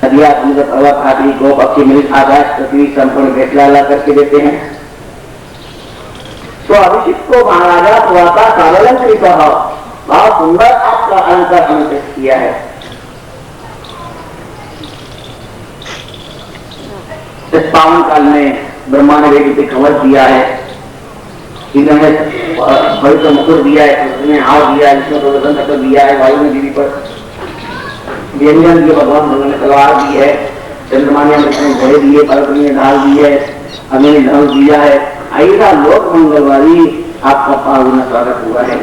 नदिया समुद्र पर्वत आदि गो पक्षी मृत आकाश पृथ्वी संपूर्ण भेटला करके देते हैं। तो अभिषेक को महाराजा थोड़ा कालंकृत बहुत सुंदर आपका अलंकार अनुष्ठित किया है। इस पावन काल में ब्रह्मा ने वेद कवच दिया है, इन्होंने पवित्र मुकुट दिया है, उसने हाथ दिया है, इसमें प्रदर्शन तक दिया है, वायु ने देवी पर व्यंजन दिए, भगवान भगवान ने तलवार दी है, चंद्रमा ने घोड़े दिए, पर्वत ने ढाल दी है, अग्नि ने धनुष दिया है। ऐसा लोक मंगलवारी आपका पावन स्वागत हुआ है।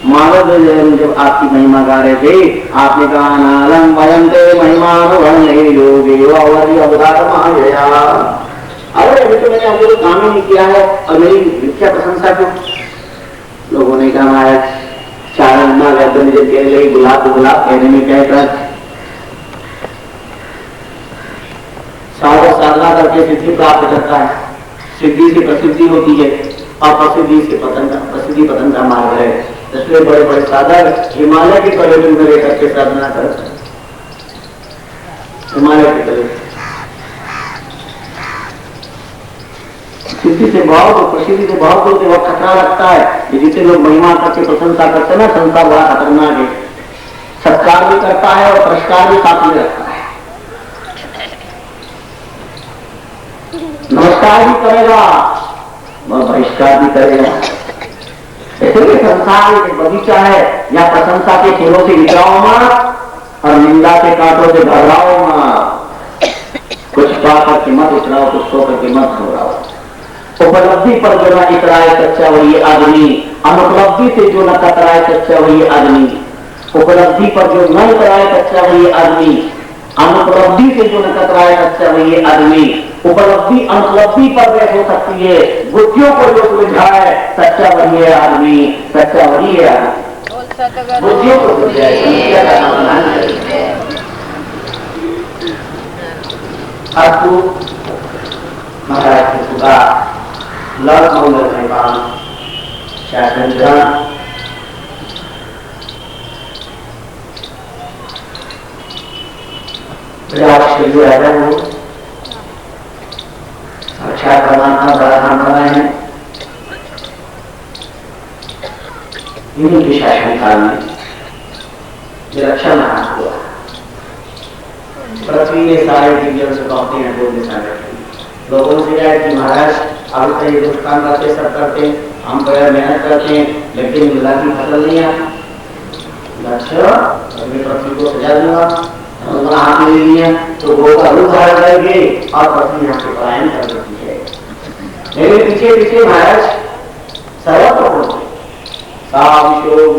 माधव जब आपकी महिमा गा रहे थे, आपने कहा नालम वयंते महिमा। अरे अभी तो मैंने आपको काम ही नहीं किया है और मेरी मिथ्या प्रशंसा क्यों? लोगों ने कहा महाराज चारणा गर्दन जब कहने लगी गुलाब गुलाब कहने में क्या था, साधना करके सिद्धि प्राप्त करता है, सिद्धि से प्रसिद्धि होती है और प्रसिद्धि से पतन का मार्ग है। इसलिए बड़े बड़े साधक हिमालय के पर्यटन में रहकर के साधना करते हैं, हिमालय के पर्यटन सिद्धि से बहुत और प्रसिद्धि से बहुत लोग बहुत खतरा लगता है। जितने लोग महिमा करके प्रशंसा करते हैं ना, संसार बड़ा खतरनाक है, सत्कार भी करता है और पुरस्कार भी साथ में रखता है, नमस्कार भी करेगा वह बहिष्कार भी करेगा। इसलिए संसार एक बगीचा है, या प्रशंसा के फूलों से विचराओ मत और निंदा के कांटों से घबराओ मत। कुछ पाकर के मत उतराओ, कुछ सोकर के मत घबराओ। उपलब्धि पर जो न इतराए सच्चा वही आदमी, अनुपलब्धि से जो न कतराए सच्चा वही आदमी। उपलब्धि पर जो न इतराए सच्चा वही आदमी, अनुपलब्धि से जो न कतराए सच्चा वही आदमी। उपलब्धि अनुपलब्धि पर बैठ हो सकती है, बुद्धियों को जो सुलझाए सच्चा वही है आदमी, सच्चा वही है आदमी। बुद्धियों को सुलझाए महाराज की सुधा लव मंगल में काम शासन जो है वो अच्छा बनाना बड़ा काम बनाए हैं। इन्हीं के शासन काल में विलक्षण हुआ, पृथ्वी ने सारे दिव्यों से कहते हैं लोगों से क्या है कि महाराज आप तो ये कुछ काम करते सब करते हैं, हम बड़ा मेहनत करते हैं, लेकिन मिला की फसल नहीं आता। अच्छा पृथ्वी को सजा दूंगा, हाथ ले लिया तो गो का रूप धारण करेंगे और पृथ्वी यहाँ से पलायन कर देती है। मेरे पीछे पीछे महाराज सर्वत्र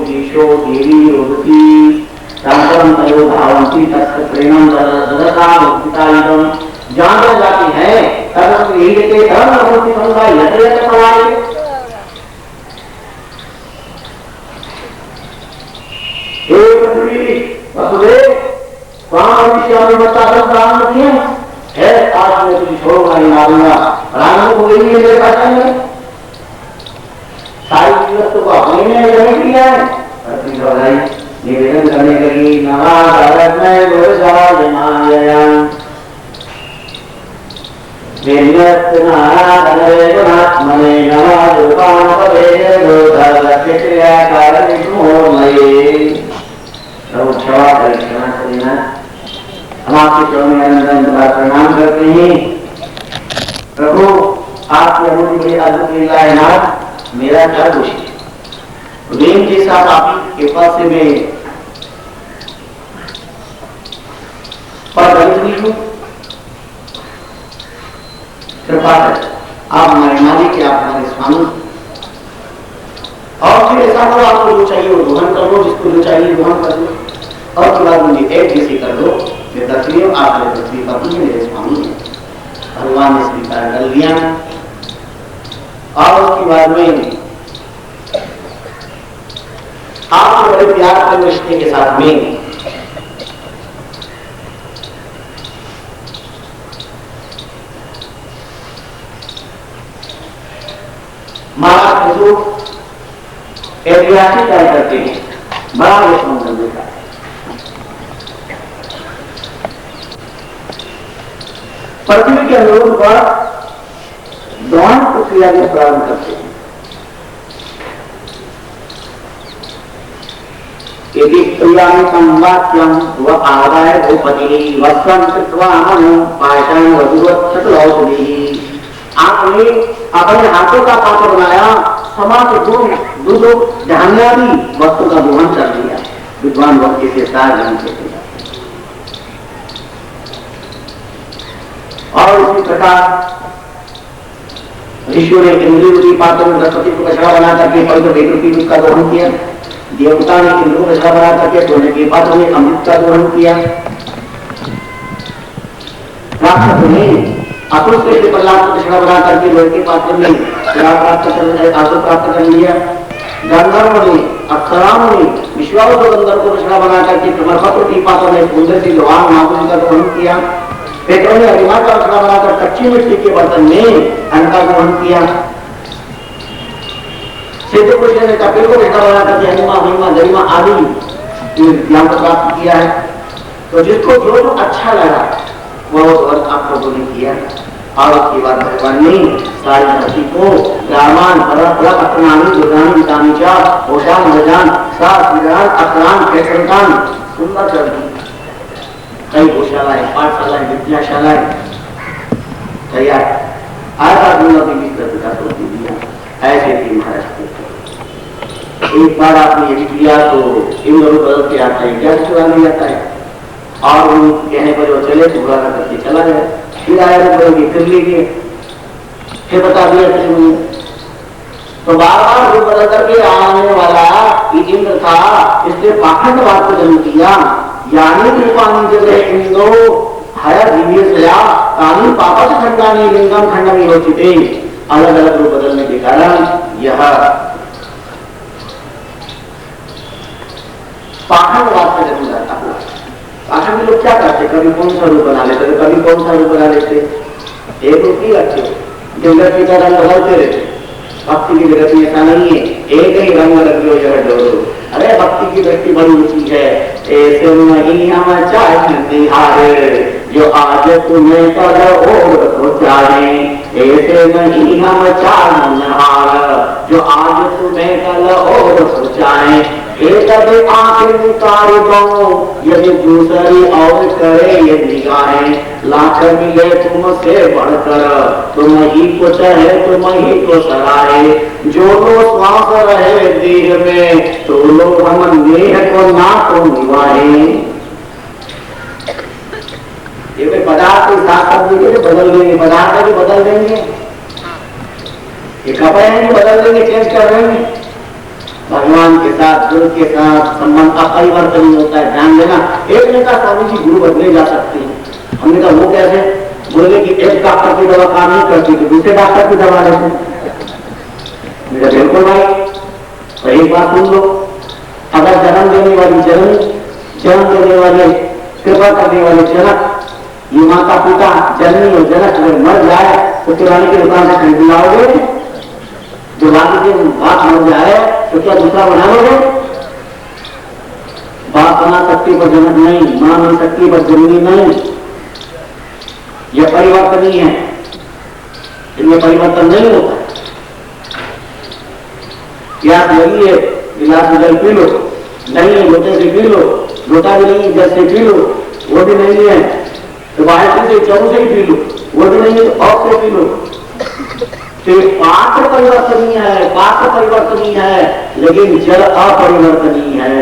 विशो देवी रोदती धावंती प्रेम जान जाती है कर्म यही लेते धर्म है। आज मैं तुझे छोड़ूंगा नहीं, मारूंगा। राम को यही मेरे पास में सारी चीजों को अपने ने ग्रहण किया है। निवेदन करने लगी नवाज में हम आपके चरणों में प्रणाम करते हैं। प्रभु आपकी अनुमति के अद्भुत लीला है नाथ, मेरा क्या दोष है? प्रेम के साथ आपकी कृपा से मैं पर हूँ, कृपा कर आप हमारे मालिक, आप हमारे स्वामी। और फिर ऐसा हो आपको जो चाहिए वो ग्रहण कर लो, जिसको जो चाहिए ग्रहण कर लो, और उसके बाद मुझे एक जैसे कर दो। मैं पृथ्वी हूँ, आप मेरे पृथ्वी पति है, मेरे स्वामी है। भगवान ने स्वीकार कर लिया। और उसके बाद में आप बड़े प्यार के रिश्ते के साथ में महाराज ऐतिहासिक कार्य करते हैं, बड़ा विश्व मंदिर का पृथ्वी के अनुरूप पर दौड़ प्रक्रिया में प्रारंभ करते हैं। यदि क्रियान्वितं वाक्यं व आदाय भूपतिः वस्त्रं कृत्वा मनो पाषाण वधुवत् सकलौषधिः। आपने अपने हाथों का पात्र बनाया, समस्त दूध धान्यादि वस्तु का दोहन कर दिया। विद्वान भक्ति के साथ ढंग से किया। और इसी प्रकार ऋषियों ने इंद्रिय रूपी पात्र में बृहस्पति को कचरा बना करके पवित्र वेद रूपी दूध का दोहन किया। देवता ने इंद्र को कचरा बना करके सोने के पात्र में अमृत का दोहन किया। राक्षस ने असुर से प्रहलाद को कचरा बना करके लोहे के पात्र में आसुर प्राप्त कर लिया। गंधर्व ने अप्सराओं ने विश्वावसु गंधर्व को कचरा बना करके प्रमरपत्र रूपी पात्र में सुंदर सी लोहार महापुरुष का दोहन किया। पेट्रोल ने अभिमान का कचरा बनाकर कच्ची मिट्टी के बर्तन में अन्न का दोहन किया। सिद्ध पुरुष ने कपिल को कचरा बनाकर महिमा महिमा गरिमा आदि ज्ञान को प्राप्त किया है। तो जिसको जो जो अच्छा लगा वह वर्ष आप लोगों ने किया। और उसके बाद भगवान ने सारी धरती को रामान अपनानी दुर्गानी विटानीचा ओशान मजान सात विरान अकरान कैसरकान सुंदर कर दी। कई गौशालाएं, पाठशालाएं, विद्याशालाएं तैयार आधा दुनिया की विकास होती दिया। ऐसे थी महाराष्ट्र। एक बार आपने ये किया तो इन लोगों बदल के आता है, क्या चला नहीं जाता है। और उन कहने पर वो चले तो बुरा करके चला गया। फिर आया तो बोलेंगे फिर लीजिए, फिर बता दिया फिर मुझे। तो बार बार रूप बदल करके आने वाला इंद्र था, इसलिए पाखंडवाद को जन्म दिया। यानी रूपानी जगह इंद्रो हया दिव्य सया कानी पापा से खंडानी लिंगम खंडमी हो चुके। अलग अलग रूप बदलने के कारण यह पाखंडवाद का जन्म जाता हुआ। पाखंड लोग क्या करते, कभी कौन सा रूप बना लेते, कभी कौन सा रूप बना लेते। एक रूप ही रखते, जगत की तरह बदलते रहते। भक्ति की जगत में ऐसा नहीं है, एक ही रंग रखो जगह डोरो। अरे भक्ति की दृष्टि बड़ी ऊंची है। ऐसे नहीं हम चाहते हारे जो आज तुम्हें कल और तो चाहे। ऐसे नहीं हम चाह जो आज तुम्हें कल और तो चाहे। एक आंखें उतार दो यदि दूसरी और करे ये निगाहें। लाख मिले तुमसे बढ़कर तुम ही को चाहे तुम ही को सराहे। जो लो श्वास रहे देह में तो लो हम नेह को ना तो निभाए। ये पदार्थ के साथ बदल देंगे, पदार्थ भी बदल देंगे, ये कपड़े नहीं बदल देंगे, चेंज कर देंगे। भगवान के साथ गुरु के साथ संबंध अपरिवर्तनीय होता है, ध्यान देना। एक ने कहा स्वामी जी गुरु बदले जा सकते हैं। हमने कहा वो कैसे? बोले कि एक डॉक्टर की दवा काम नहीं करती तो दूसरे डॉक्टर की दवा लेते। मेरा बिल्कुल भाई, तो एक बात सुन लो, अगर जन्म देने वाली जननी, जन्म देने वाले कृपा करने वाले जनक, ये माता पिता जननी और जनक अगर मर जाए तो किराने की दुकान से खरीद लाओगे? जो बात मर जाए तो क्या दूसरा बना लोगे? बाप बना सकती पर जनक नहीं, मां बन सकती पर जननी नहीं। यह परिवर्तनीय है, इनमें परिवर्तन नहीं होता। प्यास लगी है, गिलास में जल पी लो, नहीं है लोटे से पी लो, लोटा भी नहीं है जल से पी लो, वो भी नहीं है तो बाहर से चौक से ही पी लो, वो भी नहीं है तो और से पी लो। तो पात्र परिवर्तनीय है, पात्र परिवर्तनीय है, लेकिन जल अपरिवर्तनीय है,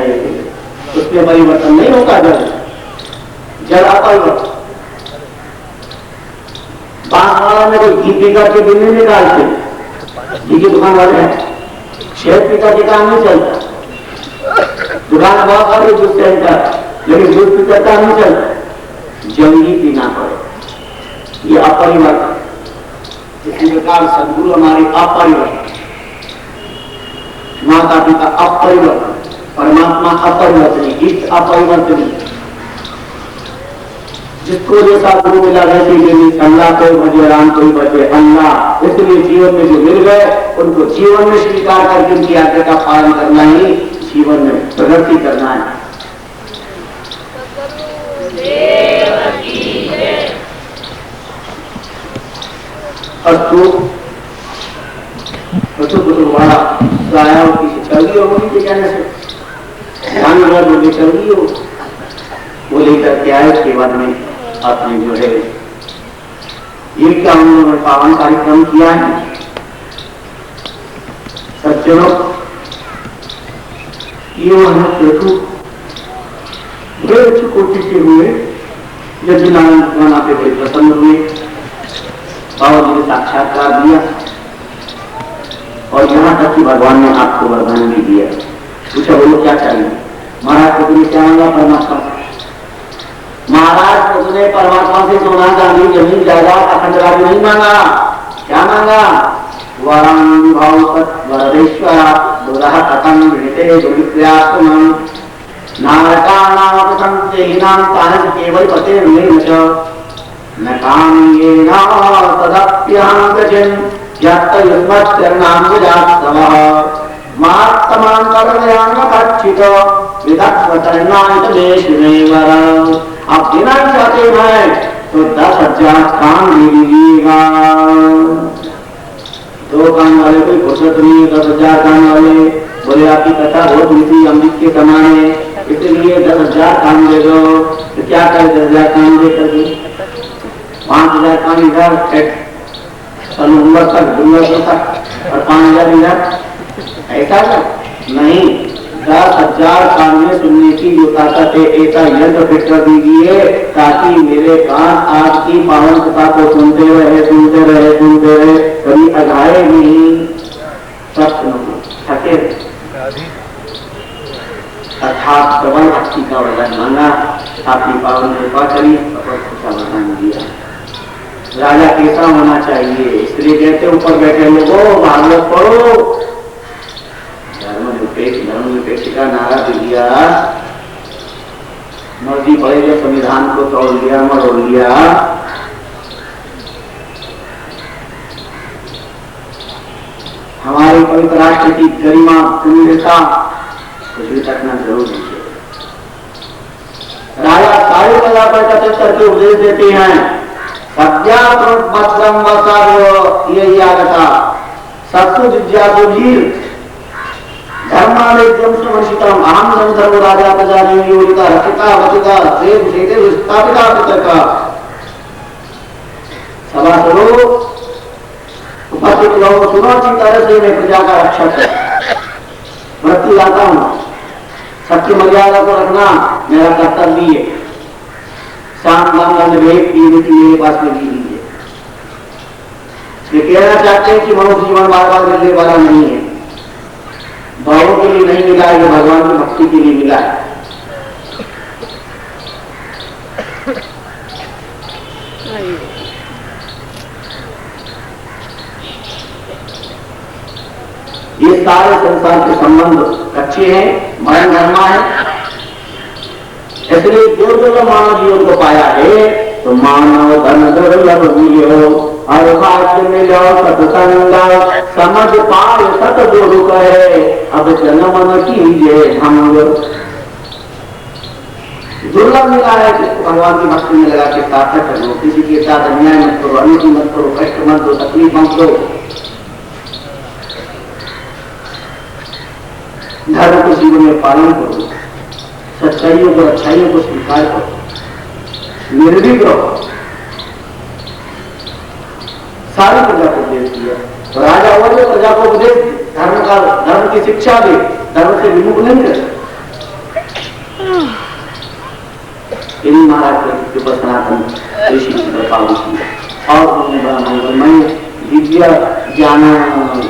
उसमें परिवर्तन नहीं होता। जल अपरिवर्तन। बांसवाड़ा में कोई घी पी करके दिन नहीं निकालते, घी की दुकान वाले हैं, शहद पी करके काम नहीं चलता। दुकान बहुत सारी दूध चलता, लेकिन दूध पी करता नहीं चलता, जल ही पीना पड़े। ये अपरिवर्तन। इसी प्रकार सदगुरु हमारे अपरिवर्तन, माता पिता अपरिवर्तन, परमात्मा अपरिवर्तनीय, इष्ट अपरिवर्तनीय। जिसको जैसा गुरु मिला वैसे अल्लाह कोई बचे राम कोई बचे अल्लाह। इसलिए जीवन में जो मिल गए उनको जीवन में स्वीकार करके उनकी आज्ञा का पालन करना ही जीवन में प्रगति करना है। अस्तु तो बड़ा गाया की चल गई होगी कि कहने से ध्यान लगा जो चल गई हो वो लेकर के आए। उसके बाद में आपने जो है ये क्या उन्होंने पावन कार्यक्रम किया है। सज्जनों ये वहां प्रभु बड़े अच्छे कोटि के हुए यदि नारायण पे बड़े प्रसन्न हुए। बाबा जी ने साक्षात्कार दिया और यहां तक कि भगवान ने आपको वरदान भी दिया। पूछा बोलो क्या चाहिए। महाराज को तुम्हें क्या मांगा परमात्मा। महाराज को तुमने परमात्मा से सोना चांदी जमीन जायदाद अखंड राज्य नहीं मांगा। क्या मांगा। वरम वरदेश्वर दुरह कथम ऋते दुर्विक्रियात्मन नारकाणाम संतेहिनाम तानस केवल पते न काम्येन तदप्यहं गजन यत्त युष्मच्चरणां विजास्तवः मात्तमान्तरदयान् कच्चित् विदग्धचरणाय देशमेवर। आप देना चाहते हैं तो 10,000 कान ले लीजिएगा। 2 कान वाले कोई फुर्सत नहीं। 10,000 कान वाले बोले आपकी कथा बहुत मीठी अमृत के समान है इसलिए 10,000 कान दे दो। तो क्या करे 10,000 कान दे करके 5,000 कान इधर नवंबर तक दुनिया तक और 5,000 इधर ऐसा नहीं। 10,000 कान में सुनने की जो ताकत है ऐसा यंत्र फिट कर दीजिए ताकि मेरे कान आपकी पावन कथा को सुनते रहे कभी अघाए नहीं सत्य नहीं थके। अर्थात प्रबल भक्ति का वरदान मांगा। आपकी पावन कृपा करी का वरदान दिया। राजा कैसा होना चाहिए इसलिए कहते ऊपर बैठे लोगों भागवत पढ़ो। धर्मनिरपेक्ष का नारा दे दिया। मोदी पढ़े जब संविधान को तोड़ लिया मरोड़ लिया। हमारे पवित्र राष्ट्र की गरिमा सुंदरता कुछ भी तकना जरूर है। राजा सारे कला पर कथित करके उपदेश देते हैं। सत्यात्म ये आगता सत्सु जिज्ञासुधीर धर्मालेज्यम सुवंशितम अहम संधर्म राजा प्रजादेवी योगिता रचिता वचिता सेव सेते विस्थापिता पितका। सभासदों उपस्थित लोगों सुनो अच्छी तरह से मैं प्रजा का रक्षक मृत्यु लाता हूं। सबकी मर्यादा को रखना मेरा कर्तव्य है। शाम दाम विवेक की मेरे पास में दी लीजिए। ये कहना चाहते हैं कि मनुष्य जीवन बार बार मिलने वाला नहीं है। भावों के लिए नहीं मिला है ये भगवान की भक्ति के लिए मिला है। ये सारे संसार के संबंध कच्चे हैं मरण धर्मा है। इसलिए जो मानव जीवन को पाया है तो मानव धन दुर्लभ मिलो और भाग्य मिलो सत्संग समझ पाए सतगुरु कहे अब जन्म न कीजिए भंग। दुर्लभ मिला है जिसको भगवान की भक्ति में लगा के सार्थक करो। किसी के साथ अन्याय मत करो अनुचित मत करो कष्ट मत दो तकलीफ मत दो। धर्म को जीवन में पालन करो। सच्चाइयों को अच्छाइयों को स्वीकार करो। निर्भीक रहो। सारी प्रजा को उपदेश दिया तो राजा हुआ जो प्रजा को उपदेश धर्म की शिक्षा दे धर्म से विमुख नहीं कर। इन्हीं महाराज के ऊपर सनातन ऋषि की कृपा हुई और उन्होंने बड़ा मंगलमय दिव्य ज्ञानोपदेश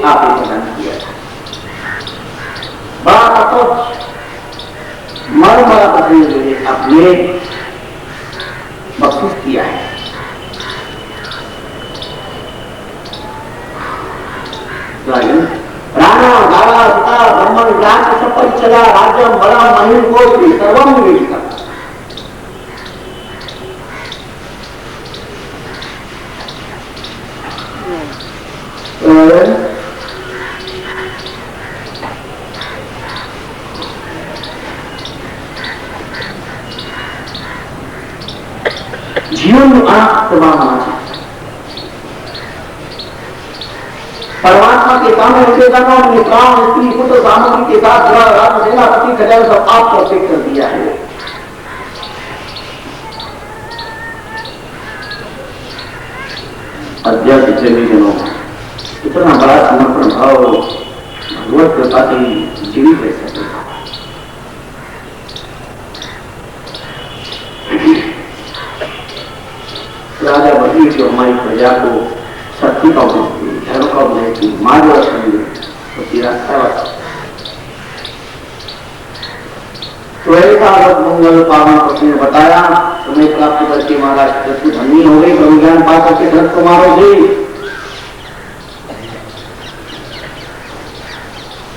आपने प्रदान किया था। बड़ा तत्व मर बड़ा पत्नी जो है आपने महसूस किया है। राणा गाड़ा सीता ब्रह्मण राज्य सब पर चला राज्यम बड़ा महिम को सर्वम निवेदिता। जीव जीवन में अनात्मा होना चाहिए। परमात्मा के सामने उसे जाना, उन्होंने काम स्त्री पुत्र सामग्री के साथ सेनापति खजाना सब आपको अर्पित कर दिया है। अध्यात्म प्रेमीजनों, इतना बड़ा समर्पण भाव भगवत कृपा से जीवित रह सकेगा। राजा बदली जो हमारी प्रजा को शक्ति का उपदेश दी, धर्म का उपदेश दी, मार्गदर्शन दी, उसकी रास्ता तो ऐसा मंगल पावन पत्नी ने बताया, तुम्हें प्राप्त करके महाराज कृष्ण धनी हो गई, ब्रह्म ज्ञान पा करके धर्म को मारोगे।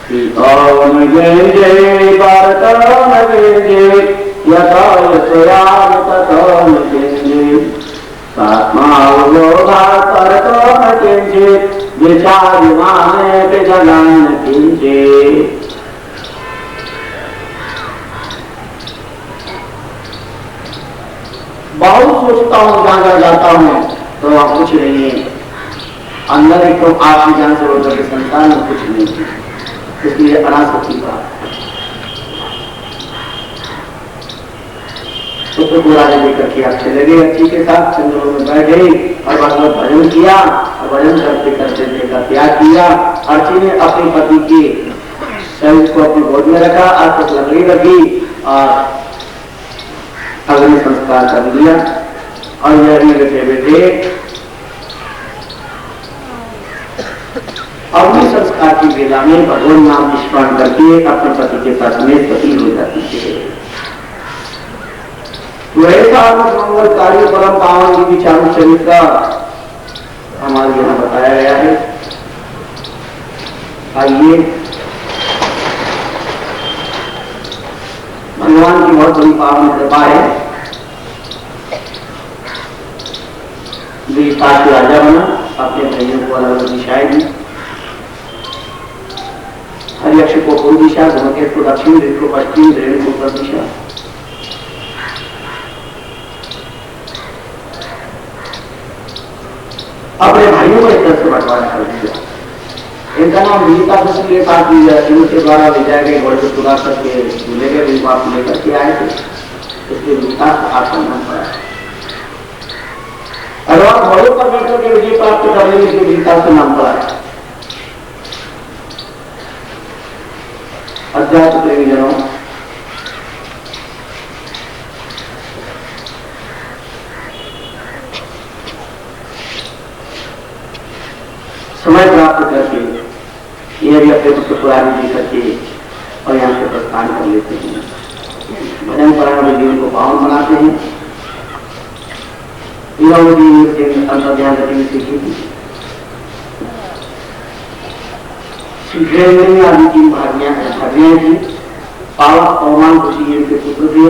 जय भारत बहुत सोचता हूँ, जहां जाता हूँ तो वहां कुछ नहीं है, अंदर एक तो आत्मज्ञान से होकर के संसार में कुछ नहीं है, इसलिए अनासक्ति बात तो पुराने लेकर के आप चले गए, अच्छी के साथ चंद्रों में बैठ गई और भगवत भजन किया, और भजन करते करते देह का त्याग किया। अर्ची ने अपने पति के शरीर को अपनी गोद में रखा, आज तक लकड़ी रखी और अग्नि संस्कार कर दिया। और यह बैठे बैठे अग्नि संस्कार की वेला में भगवान नाम स्मरण करके अपने पति के साथ में पति हो जाती है। ऐसा मंगलकारी परम पावन जी की चालू चरित्र हमारे यहाँ बताया गया है। आइए, भगवान की बहुत बड़ी पावन कृपा है। विस्तार से राजा बना, अपने भाइयों को अलग अलग दिशाएं दी। हरियक्ष को पूर्व दिशा, धूमकेतु को दक्षिण, रेणु को पश्चिम, रेणु को उत्तर दिशा। अपने भाइयों को एक तरह से बंटवारा कर दिया। इनका नाम विजिता के साथ इनके द्वारा ले जाए गए घोड़े को चुरा करके ले गए, इनको आप लेकर के आए थे, इसलिए विजिता आपका नाम पड़ा। और आप घोड़े पर बैठ करके विजय प्राप्त करने के लिए विजिता से नाम पड़ा है। अध्यात्म प्रेमीजनों, समय प्राप्त करके ये भी अपने पुत्र पुरानी जी करके और यहाँ से प्रस्थान कर लेते हैं। भजन परायण जीवन को पावन बनाते हैं। अंतर्ध्यान गति सीखी थी, आदि की भाग्यां थी। पावन पवमान खुशी इनके पुत्र थे।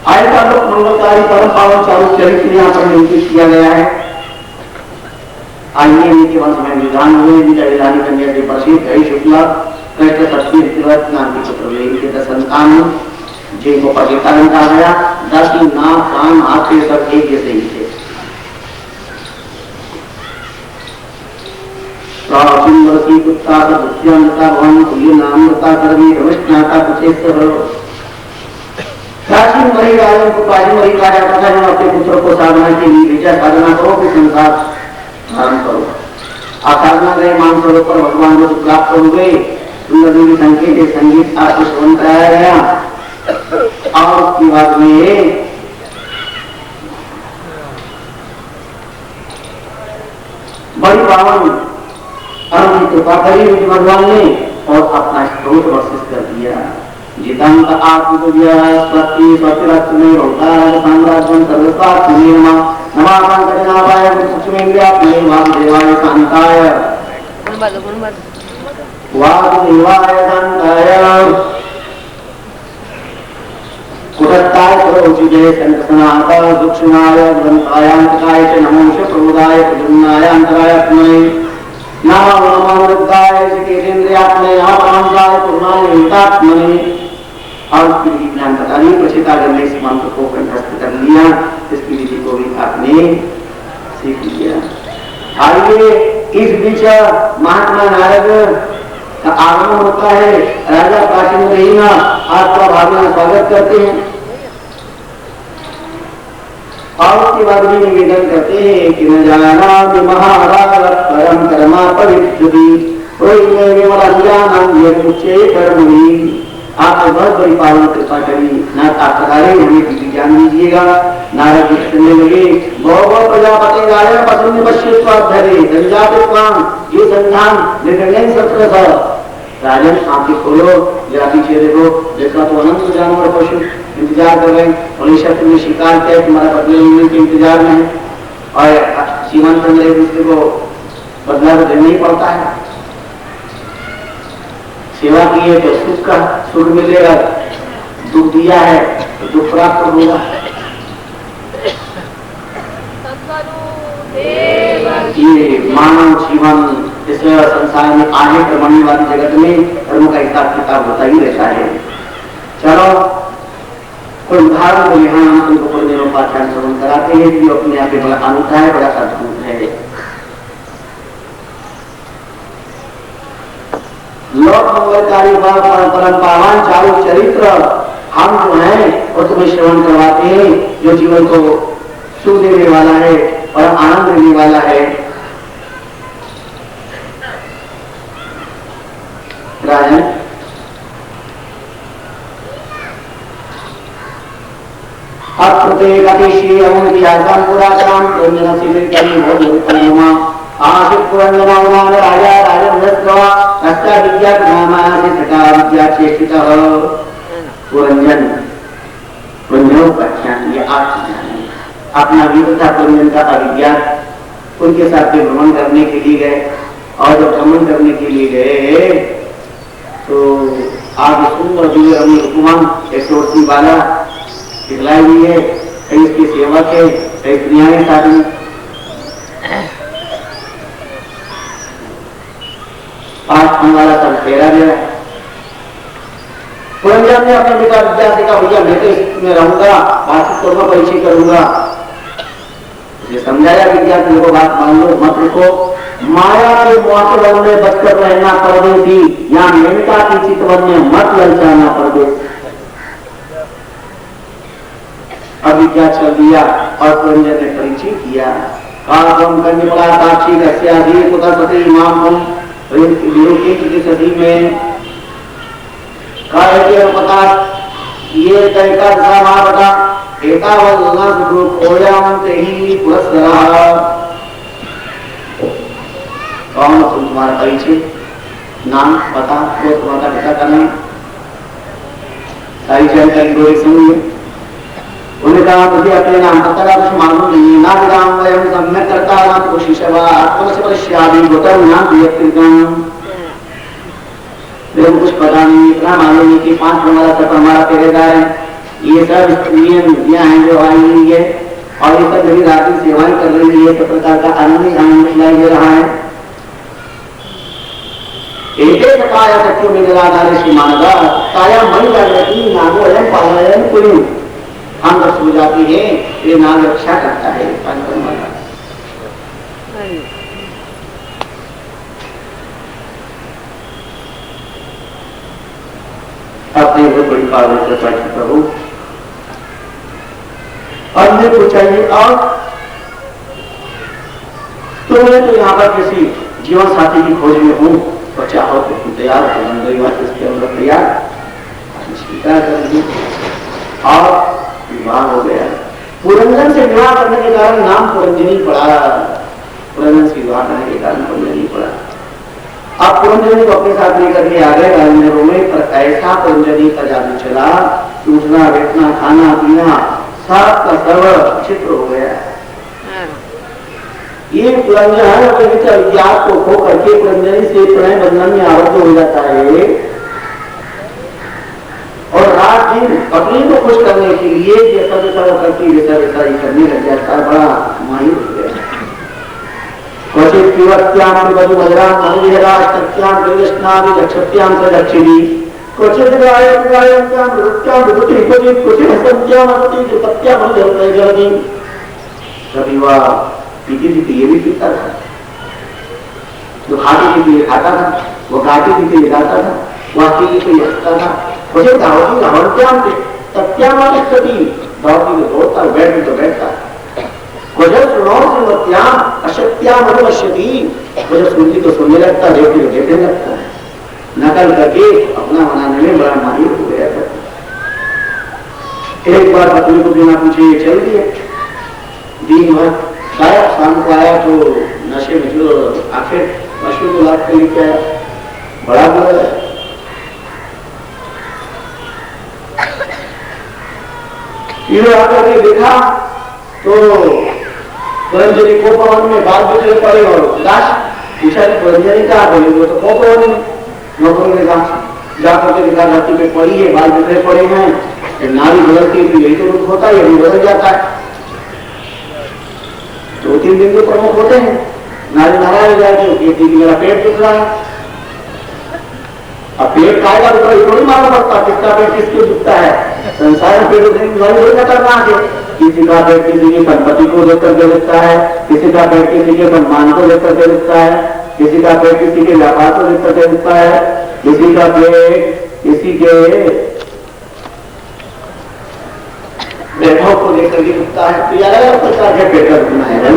आयता लोक मंगलकारी परम पावन चालू चरित्र यहाँ पर निरूपित किया गया है। आइए इनके वंश में विधान हुए, विधानी कन्या के प्रसिद्ध है शुक्ला कृष्ण सत्य नाम के पुत्र हुए। इनके 10 संतान जिनको पतितारण कहा गया। 10 की नाम कान हाथ से सब एक जैसे ही थे। सुंदरती कुत्ता दुष्यंता भवन तुल्य नामता करवी रविष्णाता कुशेश्वर। प्राचीन मरी राजन को प्राचीन मरी कहा जाता था, जो अपने पुत्र को साधना के लिए भेजा। साधना करो कि संसार धारण करो। आसाधना गए मानसरोवर पर भगवान को प्राप्त हो गए। सुंदर देवी संकेत संगीत आपको श्रवण कराया गया। और उसके बाद में बड़ी पावन कृपा करी भगवान ने और अपना स्त्रोत वर्षित कर दिया। जितांत आत्मविद्या स्वस्ति स्वस्तिरत्ने भवतार साम्राज्यं सर्वस्वात्मने नमाकां कजनाभाय सुक्षमेन्द्रियात्मने वासुदेवाय शान्ताय वासुदेवाय शान्ताय कुटस्थाय प्रोचिजय संतसनाय सूक्ष्माय ग्रंथायांतकाय च नमो च प्रबोधाय प्रद्युम्नाय अंतराय आत्मने नामानुरुद्धाय केंद्रियात्मने नामानुसाय पूर्णाय हितात्मने। और इसकी ज्ञान बता दी, प्रचिता ने इस मंत्र को कंठस्थ कर लिया, इसकी विधि को भी आपने सीख लिया। आइए इस बीच महात्मा नारद का आगमन होता है। राजा प्राचीन रहीना आपका भावना स्वागत करते हैं और उसके बाद भी निवेदन करते हैं कि न जाना महाराज परम कर्मा पवित्री कर्मी। आपने बहुत बड़ी पावन कृपा करी, ना तात्कालिक हमें किसी ज्ञान दीजिएगा। नारद जी सुनने लगे, बहुत प्रजापति राजा पसंद पश्चिम ये संधान निर्णय सत्र था। राजन आंखें खोलो, जरा पीछे देखो, देखा तो अनंत जानवर पशु इंतजार कर रहे हैं और शत्रु ने शिकार किया, तुम्हारा बदले लेने के इंतजार में है और जीवन चंद्र एक दूसरे को बदला तो देना ही पड़ता है। सेवा की है तो सुख का सुख मिलेगा, दुख दिया है तो दुख प्राप्त होगा। ये मानव जीवन इस संसार में आगे बढ़ने वाली जगत में धर्म का हिसाब किताब होता ही रहता है। चलो कोई उदाहरण को यहाँ हम उनको कुछ दिनों पाठ्यान श्रवण कराते हैं, जो अपने आप में बड़ा अनूठा है, बड़ा अद्भुत है। लोक मंगलकारी परम पावन चारों चरित्र हम जो है और तुम्हें श्रवण करवाते हैं, जो जीवन को सुख देने वाला है और आनंद देने वाला है। राजन अप्रत्येक अतिशी अमुख्याम पुराचाम आशिक पुरंदनाउमान राजा राजन्धस्वा कष्टा विद्या नामासि सटा विद्या चेष्टितः। पुरंजन पुरंजनों का ज्ञान, ये आत्मज्ञान है। अपना विद्या पुरंजन का अभिज्ञान उनके साथ भी भ्रमण करने के लिए गए और जब भ्रमण करने के लिए गए तो आगे सुंदर दिव्य रमणीय उपमान एक रोशनी वाला दिखलाई हुई है, कई इसकी सेवक है, कई क्रियाएं साथ में। पांच वाला सब फेरा गया। पुरंजन ने अपने पिता विद्या से कहा, भैया मैं तो इसमें रहूंगा, बातचीत करूंगा, परिचय करूंगा। उसे समझाया विद्यार्थी को, बात मान लो, मत रुको। माया के मौसम में बचकर रहना परदेसी, या मेनका की चितवन में मत ललचाना परदेसी। अविद्या चल दिया और पुरंजन ने परिचय किया। कालम करने वाला साक्षी दस्याधी कुतपति इमाम सदी में पता ये तरीका बता कौन तुम्हारा परिचय, नाम पता, वो तुम्हारा पिता का नाम, सारी जानकारी गोरी सुनिए। उन्हें कहा मुझे अपने नाम पता का कुछ मालूम नहीं, ना विराम वयम सम्यक करता नाम कोशिश आत्मश्यादी गौतम नाम व्यक्तिगम। मेरे को कुछ पता नहीं, इतना मालूम है कि 5 हमारा सब हमारा पहरेदार है, ये सब नियम हैं जो आई हुई है और ये सब मेरी रात की सेवाएं कर रही है, सब प्रकार का आनंद आनंद खिलाई दे रहा है। एक काया तत्व में निराधार श्रीमानदा काया मन जागृति नागो अयम पालयन कुरु। हम जब सो जाती है ये नाग रक्षा करता है। अपने को बड़ी पावन कृपा की प्रभु, अन्य को चाहिए और तो मैं तो यहाँ पर किसी जीवन साथी की खोज में हूँ और चाहो तो तुम तैयार हो, इसके अंदर तैयार स्वीकार कर दी और विवाह हो गया। पुरंजन से विवाह करने के कारण नाम पुरंजनी पड़ा, पुरंजन से विवाह करने के कारण पुरंजनी पड़ा। अब पुरंजनी को अपने साथ लेकर के आ गए राजनगरों में, पर ऐसा पुरंजनी का जादू चला, उठना बैठना खाना पीना सब का सर्व चित्र हो गया। ये पुरंजन है अपने विज्ञान को खो करके पुरंजनी से प्रणय बंधन में आबद्ध हो जाता है और रात दिन पत्नी को खुश करने के लिए जैसा जैसा वो करती वैसा वैसा ही करने लग जाता है। बड़ा मायूस हो गया क्वचित पिबत्याम पिबतु मधुरां मधुविहराष्टक्यां प्रियस्नादि दक्षत्यां स दक्षिणी क्वचित गायत्यां नृत्यां विभूति क्वचित क्वचित हसत्यां हसति विपत्यां मधुरं जलति। कभी वह पीती थी ये भी पीता था, जो खाती थी ये खाता था, वो गाती थी ये गाता था, वह हंसती थी ये हंसता था। क्वचित धावती धावत्यां सत्यां हसति, दौड़ती तो दौड़ता, बैठती तो बैठता। क्वचित सुनोत्यां अशक्त्यां अनुपश्यति, क्वचित सुनती तो सुनने लगता, देखती तो देखने लगता। नकल करके अपना बनाने में बड़ा माहिर हो गया था। एक बार पत्नी को बिना पूछे चल दिया, दिन भर गायब, शाम को आया तो नशे में जो आखिर पशु को लाभ कर लेके आया, बड़ा बुरा है। आकर के देखा तो पुरंजनी कोपवन में बाल बिखरे पड़े और लाश पूछा कि पुरंजनी कहाँ बोले, वो तो कोपवन में। नौकरों ने कहा जाकर के देखा धरती पे पड़ी है, बाल बिखरे पड़े हैं, नारी बदलती है तो यही तो रुख होता है, यही बदल जाता है। 2-3 दिन तो प्रमुख होते हैं, नारी नारायण जाएगी कि मेरा पेट दुख रहा है। अब पेट खाएगा तो थोड़ी मालूम पड़ता किसका पेट किसके दुखता है। संसार में पेट दुखने की बीमारी थोड़ी खतरनाक है। किसी का पेट किसी की संपत्ति को लेकर के दिखता है, किसी का पेट किसी के सम्मान को लेकर के दिखता है, किसी का पेट किसी के व्यापार को लेकर के दिखता है, किसी का पेट किसी के वैभव को लेकर के दिखता है। तो अलग अलग प्रकार के पेट का दुखना है।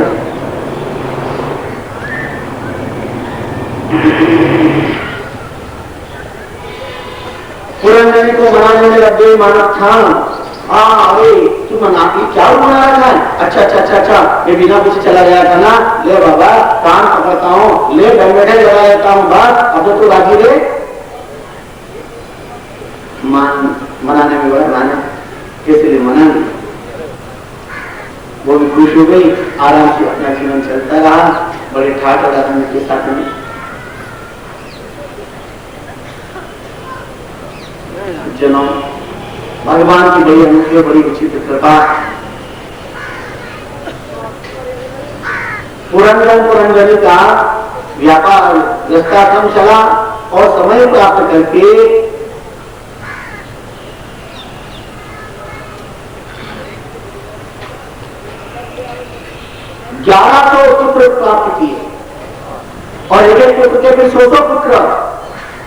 पुरंजनी को मनाने में लगे मानव था। अरे तुम मनाती क्या मना रहा था? अच्छा अच्छा अच्छा अच्छा, ये बिना पीछे चला गया था ना, ले बाबा कान पकड़ता हूँ, ले बैठे लगा लेता हूँ बात, अब तो तू राजी दे। मनाने में बड़ा माना, इसलिए मना नहीं। वो भी खुश हो गई, आराम से अपना जीवन चलता रहा, बड़े ठाट और आनंद के साथ में। जनों, भगवान की बड़ी अनूठी बड़ी विचित्र कृपा। पुरंजनी का व्यापार यथाक्रम चला और समय प्राप्त करके 1100 पुत्र प्राप्त किए और एक पुत्र के फिर 100 पुत्र,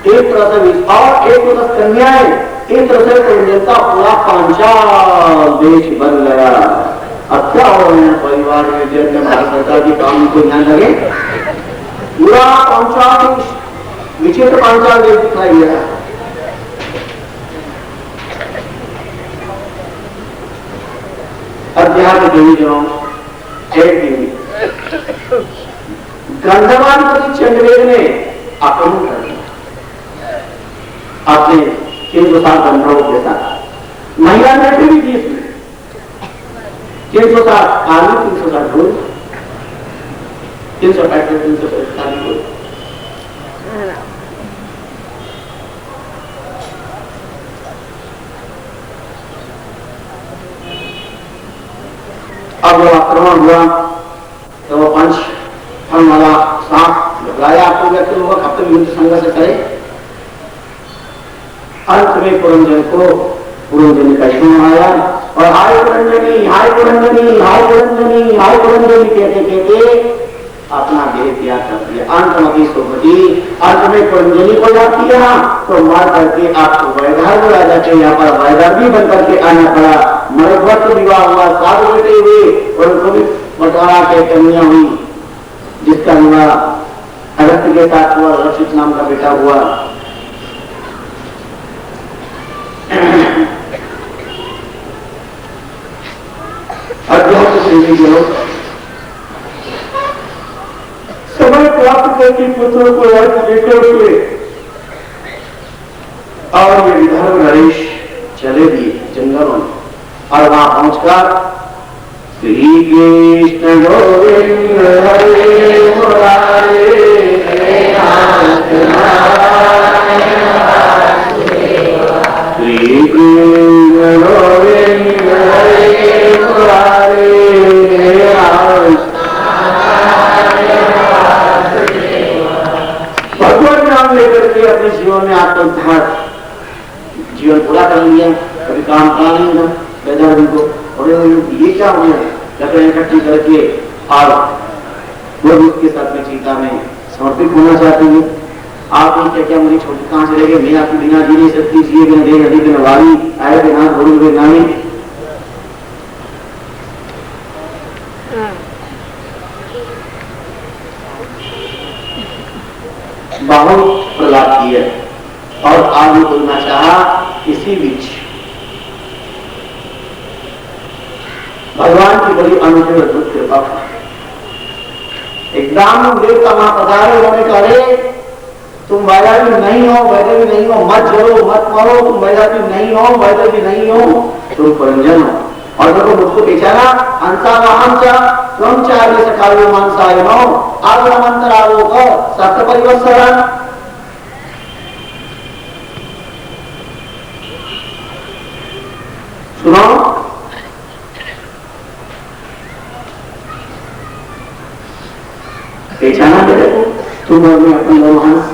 एक तरह से और एक तरह कन्याएं, एक तरह से पुरंजन का पूरा पांचाल देश बन गया। अब क्या हो रहे हैं परिवार में जब भारत सरकार की काम को ध्यान लगे, पूरा पांचाल देश, विचित्र पांचाल देश दिखाई दे रहा है। अध्यात्म देवी जनों, एक देवी गंधर्वाधिपति चंद्रवेद ने आक्रमण कर दिया आपने 360 गंधर्वों के साथ। महिला ने भी थी इसमें 360 आलू, 360 ढोल, 365 345 ढोल। अब जब आक्रमण हुआ तो वो पंच फल वाला सांप घबराया, आपको व्यक्ति होगा कब तक युद्ध संघर्ष करे। अंत में पुरंजनी का सुन आया और हाय पुरंजनी, हाय पुरंजनी, हाय पुरंजनी, हाय पुरंजनी कहते कहते अपना देह त्याग कर दिया। अंतमती सुमति, अंत में पुरंजनी को याद किया तो मार करके आपको वैधार राजा के यहाँ पर वैधार भी बन करके आना पड़ा। मरभक्त विवाह हुआ, 7 बेटे हुए और उनको भी बटवारा के कन्या हुई, जिसका विवाह अगस्त्य के साथ हुआ, रक्षित नाम का बेटा हुआ। समय प्राप्त करके पुत्रों को याद लेकर के और ये विदर्भ नरेश चले दिए जंगलों में और वहां पहुंचकर श्री कृष्ण गोविंद हरे मुरारे श्री कृष्ण गोविंद हरे मुरारे इस जीवन में आपको जीवन पूरा कर लिया, कभी काम करा नहीं था पैदा को, और ये क्या हो गया, लकड़ियां इकट्ठी करके और वो उसके साथ में चिंता में समर्पित होना चाहते हैं। आप क्या क्या मुझे छोटी कहां से लेंगे, मैं आपकी बिना जी नहीं सकती, जिए बिना दे नदी बिना वाली, आए बिना भूल हुए नामी। बहुत प्रलाप किया और आगे बोलना चाहा। इसी बीच भगवान की बड़ी अनुग्रह अद्भुत कृपा, एकदम देवता वहां पधारे, उन्होंने कहा तुम वैरागी नहीं हो, वैरागी नहीं हो, मत जलो मत मरो, तुम वैरागी नहीं हो, वैरागी नहीं हो, तुम परंजन हो। और देखो मुझको पहचाना, हंसा वहंसा स्वयं चार्य सकाल मानसाय नो आगमंतर आलोक सत्य परिवत्सरण। सुनो, पहचाना मेरे को, तुम और मैं अपनी लोहंस,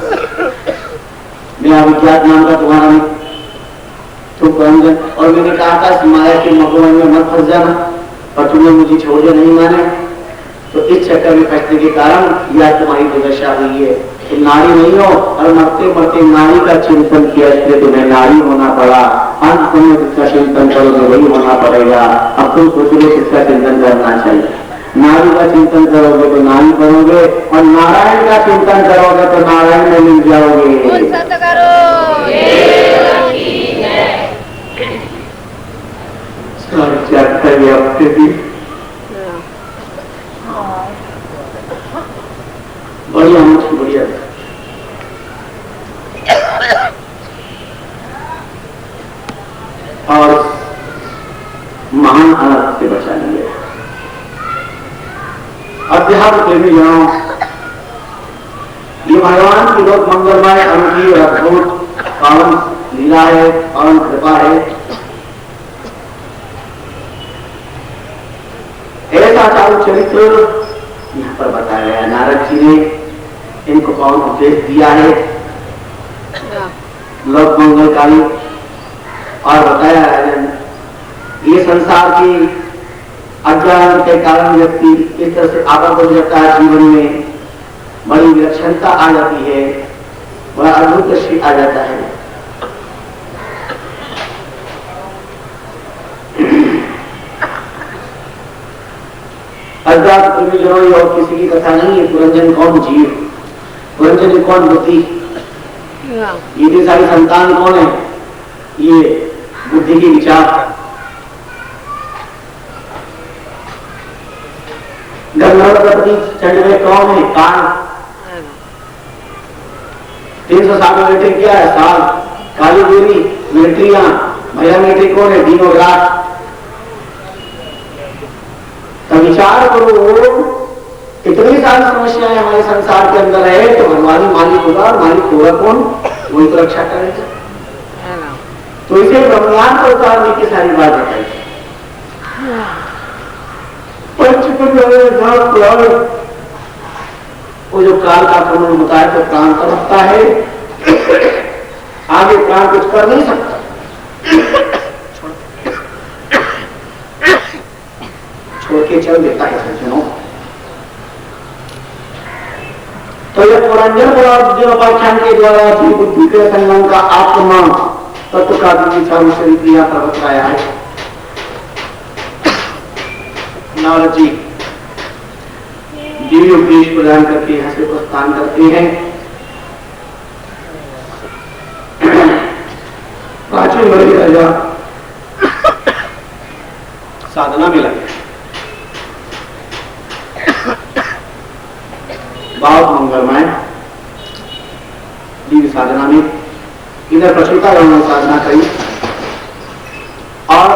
मैं अविज्ञात नाम का तुम्हारा नहीं, तुम परंजन। और मैंने कहा था माया के मकबूल में मत फंस जाना, और तुमने मुझे छोड़े नहीं माने, तो इस चक्कर में फंसने के कारण यह तुम्हारी दुर्दशा हुई है। तुम नारी नहीं हो और मरते मरते नारी का चिंतन किया, इसलिए तुम्हें नारी होना पड़ा। अंत तुम्हें जिसका चिंतन करोगे वही होना पड़ेगा। अब तुम सोचोगे किसका चिंतन करना चाहिए। नारी का चिंतन करोगे तो नारी बनोगे, और नारायण का चिंतन करोगे तो नारायण में मिल जाओगे। बढ़िया मुझे बढ़िया। और महान अनर्थ से बचा लिया। अध्यात्म प्रेमी जनों, ये भगवान की बहुत मंगलमय अनूठी और अद्भुत पावन लीला है, पावन कृपा है। ऐसा चालू चरित्र यहाँ पर बताया गया। नारद जी ने इनको कौन उपदेश दिया है, लोक मंगलकारी, और बताया है ये संसार की अज्ञान के कारण व्यक्ति इस तरह से आबद्ध हो जाता है, जीवन में बड़ी विलक्षणता आ जाती है, बड़ा अद्भुत दृष्टि आ जाता है। अज्ञात प्रेमी जनों, ये और किसी की कथा नहीं है। पुरंजन कौन जीव, पुरंजन कौन बुद्धि, ये सारी संतान कौन है, ये बुद्धि की विचार। गंधर्वपति चंड में कौन है, काल। 360 मिलिट्री क्या है, साल। काली देवी मिलिट्रियां, महिला मिलिट्री कौन है, दिन और रात। तो विचार करो, इतनी सारी समस्याएं हमारे संसार के अंदर है, तो भगवान मालिक होगा, मालिक होगा कौन, वही तो रक्षा करेगा। तो इसे ब्रह्मांड को उतारने की सारी बात बताई। वो जो काल का प्रमाण बताया, तो प्राण तो रखता है, आगे प्राण कुछ कर नहीं सकता। छोड़ के चल देता है सज्जनों। तो यह पुरंजन उपाख्यान के द्वारा अपनी बुद्धि के संगम का आत्मा तत्व का विचार क्रिया पर बताया है। नारद जी दिव्य उपदेश प्रदान करके यहां से प्रस्थान करते हैं। प्राचीन बड़ी राजा साधना में लगे, बहुत मंगलमय दिव्य साधना में। इधर प्रचुरता उन्होंने साधना करी और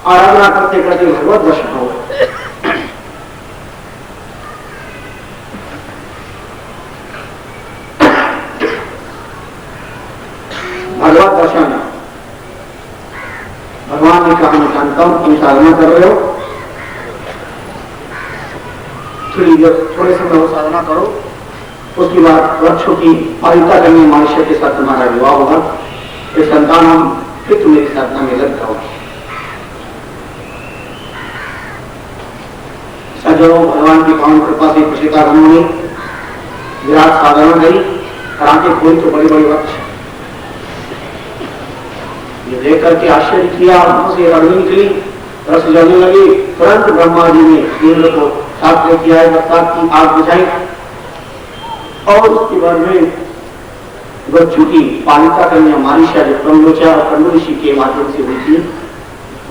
आराधना करते करते भगवत दर्शन हो गए। भगवत दर्शन, भगवान ने कहा मैं जानता हूं तुम साधना कर रहे हो, थोड़ी देर थोड़े समय वो साधना करो, उसके बाद वृक्षों की पालिका करनी मनुष्य के साथ तुम्हारा विवाह होगा, ये संतान हम फिर तुम्हारी साधना में लग जाओ। सज्जनों, भगवान की पावन कृपा से पशिता गणों ने विराट साधना गई, कराके खोई तो बड़े बड़े वृक्ष। ये देख करके आश्चर्य किया, वहां से अग्नि निकली, रस जलने लगी। तुरंत ब्रह्मा जी ने इंद्र को साथ ले किया, बरसात की आग बुझाई और उसके बाद में वृक्षों की पालिका कन्या मारिशा जो ब्रह्मलोचा और कंडू ऋषि के माध्यम से हुई थी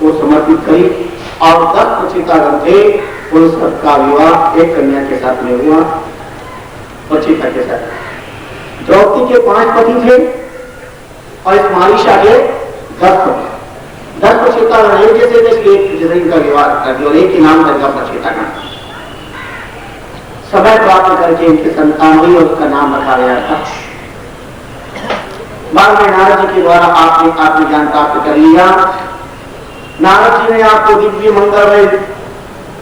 वो समर्पित करी और 10 पचितागण थे, उन सबका विवाह एक कन्या के साथ में हुआ, पचिता के साथ। द्रौपदी के 5 पति थे और इस मारिशा के 10 पति। 10 पचितागण एक जैसे इनका विवाह कर दिया और एक ही नाम करके पचितागण समय प्राप्त करके इनके संतान हुई और उसका नाम रखा गया था। बाद में नारद जी के द्वारा आपने आत्मज्ञान प्राप्त कर लिया। नारद जी ने आपको दिव्य मंगलमय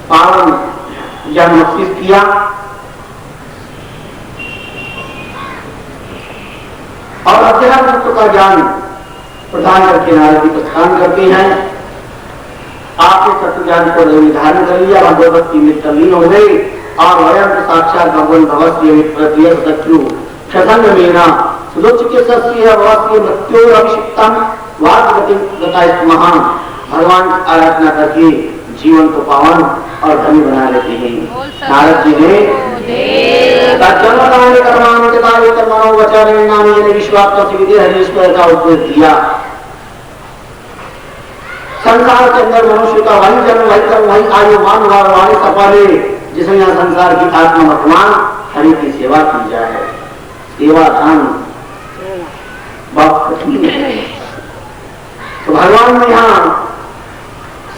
पावन जन्म बख्शिश किया और अध्यात्म तत्व का ज्ञान प्रदान करके नारद जी प्रस्थान करते हैं। आपने तत्व ज्ञान को निर्धारण कर लिया और भगवती में तल्लीन हो गई और वयम साक्षात भगवान भवस्य प्रत्यय शत्रु क्षतंग मेना सुदोचिकित्सस्य भवस्य मृत्यु अभिषिक्तम वाद गति महान। भगवान की आराधना करके जीवन को पावन और धनी बना लेते हैं। नारद जी ने का उपदेश दिया। संसार के अंदर मनुष्य का वही जन्म, वही कर्म, वही आयु, मान वाले सपाले, जिसमें यहाँ संसार की आत्मा वर्तमान हरि की सेवा की जाए। सेवा धन तो भगवान ने यहाँ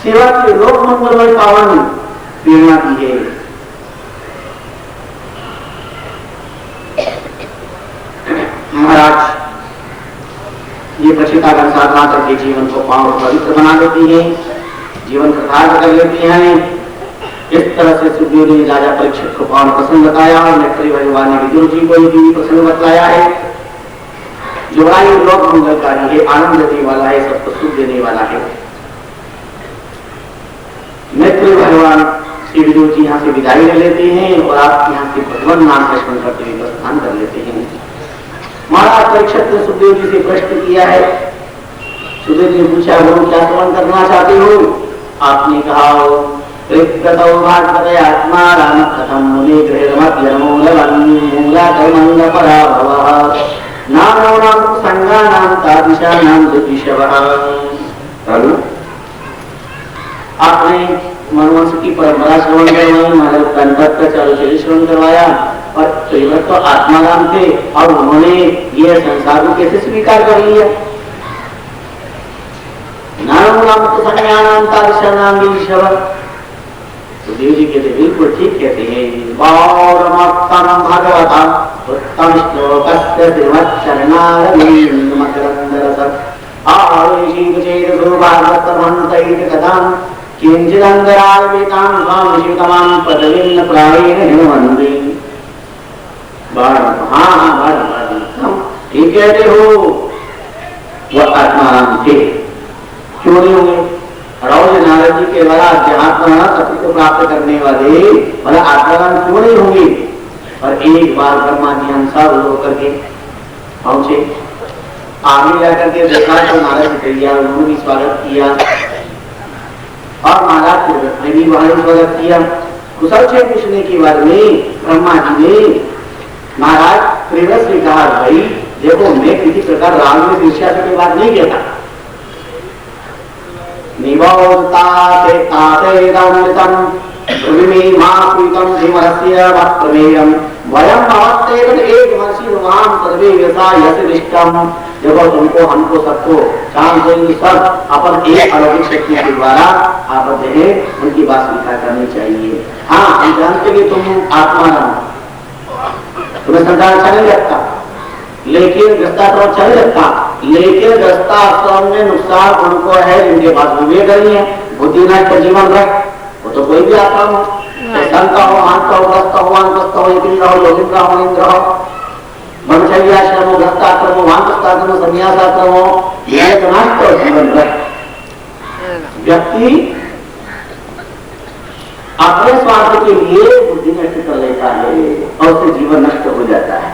सेवा के लोक मंगलमय पावन प्रेरणा दी है। महाराज ये पचितागण साधना करके जीवन को पावन पवित्र बना लेती है, जीवन कृतार्थ कर लेती हैं। इस तरह से सुखदेव ने राजा परीक्षित को पावन प्रसन्न बताया और मैत्री भगवान ने विदुर जी को भी प्रसन्न बतलाया है। जो बड़ा ही लोक मंगलकारी है, आनंद देने वाला है, सबको सुख देने वाला है। मैत्री भगवान श्री विदुर जी यहाँ से विदाई ले लेते हैं और आप यहाँ से भगवान नाम का स्मरण करते हुए प्रस्थान कर लेते हैं। महाराज परीक्षित ने सुखदेव जी से प्रश्न किया है। सुखदेव जी ने पूछा, वो क्या स्मरण करना चाहते हो? आपने कहा आत्मा राम कथम मुनि गृहमूला कर्मंग पराभव नामो नाम संगा नाम तादिशा नाम दुतिशवः। आपने मनुवंश की परंपरा श्रवण करवाई, मानव तनपत का चारुचर्य श्रवण करवाया और त्रिवत तो आत्माराम थे और उन्होंने ये संसार को कैसे स्वीकार कर लिया? नाम नाम तो संज्ञा नाम तादिशा नाम दुतिशवः। तो देव जी कहते बिल्कुल ठीक कहते हैं। गौरमोत्तमं भगवता उत्तम श्लोकस्य श्रीमच्चरणारविंद मकरन्दरसत् आवेशीकचेतसो भागवतमन्तैत कथं किञ्चिदन्तरालवेतां स्वां शिवतमां पदवीं प्रायेण हिमवन्ति। ठीक कहते हो, वह आत्माराम थे, क्यों नहीं होंगे? रोज नारद जी के द्वारा अध्यात्म तत्व को प्राप्त करने वाले भला आत्माराम क्यों नहीं होंगे? और एक बार ब्रह्मा जी हंसा होकर के पहुंचे, आगे जाकर के देखा तो नारद जी उन्होंने भी स्वागत किया और महाराज ने भी वहां स्वागत किया। कुशल से पूछने के बाद में ब्रह्मा जी ने महाराज प्रेरक से कहा, भाई देखो मैं किसी प्रकार राग में ईर्ष्या की बात नहीं कहता। निवोताते तातेदमृतं भूमिमाकुतं धीमरस्य वक्त्रमेयं वयं भवत्तेन एक वर्षी वाम सर्वे यथा यशविष्टम। देखो तुमको हमको सबको शाम से सब अपन एक अलौकिक शक्ति के द्वारा आबद्ध है, उनकी बात स्वीकार करनी चाहिए। हाँ, हम जानते कि तुम आत्मा तुम्हें संसार अच्छा नहीं लगता, लेकिन ग्रस्ताश्रम अच्छा नहीं लगता, लेकिन ग्रस्ताश्रम में नुकसान उनको है जिनके पास विवेक नहीं है, बुद्धिनाथ का जीवन रख, वो तो कोई भी आत्मा हो, संत हो, मानता हो, ग्रस्त हो, वानप्रस्थ हो, यतीन्द्र हो, योगीन्द्र हो, इंद्र हो, ब्रह्मचर्याश्रम हो, गृहस्थाश्रम हो, वानप्रस्थाश्रम हो, संन्यासाश्रम हो, न्याय तो नास्त हो, जीवन भर व्यक्ति अपने स्वार्थ के लिए बुद्धि नष्ट कर लेता है और उससे जीवन नष्ट हो जाता है।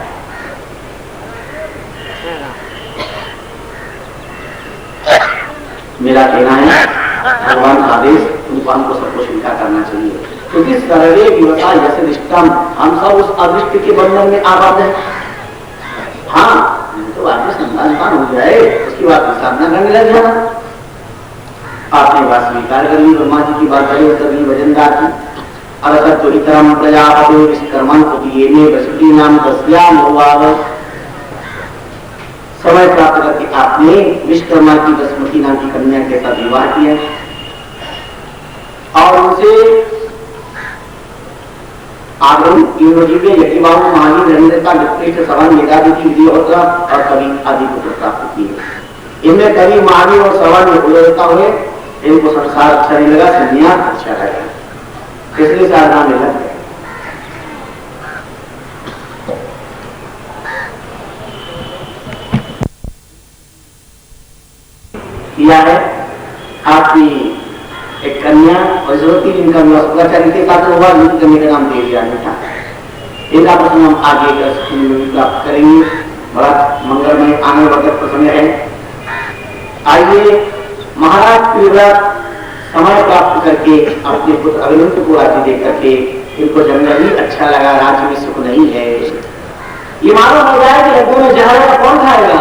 मेरा कहना है भगवान का आदेश भगवान को सबको स्वीकार करना चाहिए, क्योंकि सर्वे व्यवसाय जैसे निष्ठम, हम सब उस अदृष्ट के बंधन में आबद्ध है। हाँ, तो आदमी संतान हो जाए उसकी बात साधना करने लग जाना। आपने बात स्वीकार कर ली, ब्रह्मा जी की बात करी, तभी वजनदार की अरसत जो इतरम प्रजापति विश्वकर्मण कुटिये में वसुकी नाम तस्याम होवाव। समय प्राप्त करके आपने विश्वकर्मा की वसुमती नाम की कन्या के साथ विवाह किया और उनसे आगम इंद्रजीव यज्ञवाहु महावीर रविंद्रता उत्कृष्ट सवन मेधातिथि विधिहोत्र और कवि आदि पुत्र प्राप्त किए। इनमें कवि महावीर और सवन विधिहोत्र हुए। इनको संसार अच्छा नहीं लगा, संन्यास अच्छा लगा, इसलिए साधना में लग गए। किया है आपकी एक कन्या और जरूरती जिनका शुक्राचार्य के साथ होगा, जिनकी कन्या का नाम देवयानी था। इनका प्रश्न हम आगे प्राप्त करेंगे। बड़ा मंगलमय आने वक्त प्रसंग है। आइए महाराज पृथ्वीराज समय प्राप्त करके अपने पुत्र अभिमन्यु को राज्य दे करके इनको जंगल ही अच्छा लगा, राज्य में सुख नहीं है। ये मालूम हो जाए कि लड्डू में जहर है, कौन खाएगा?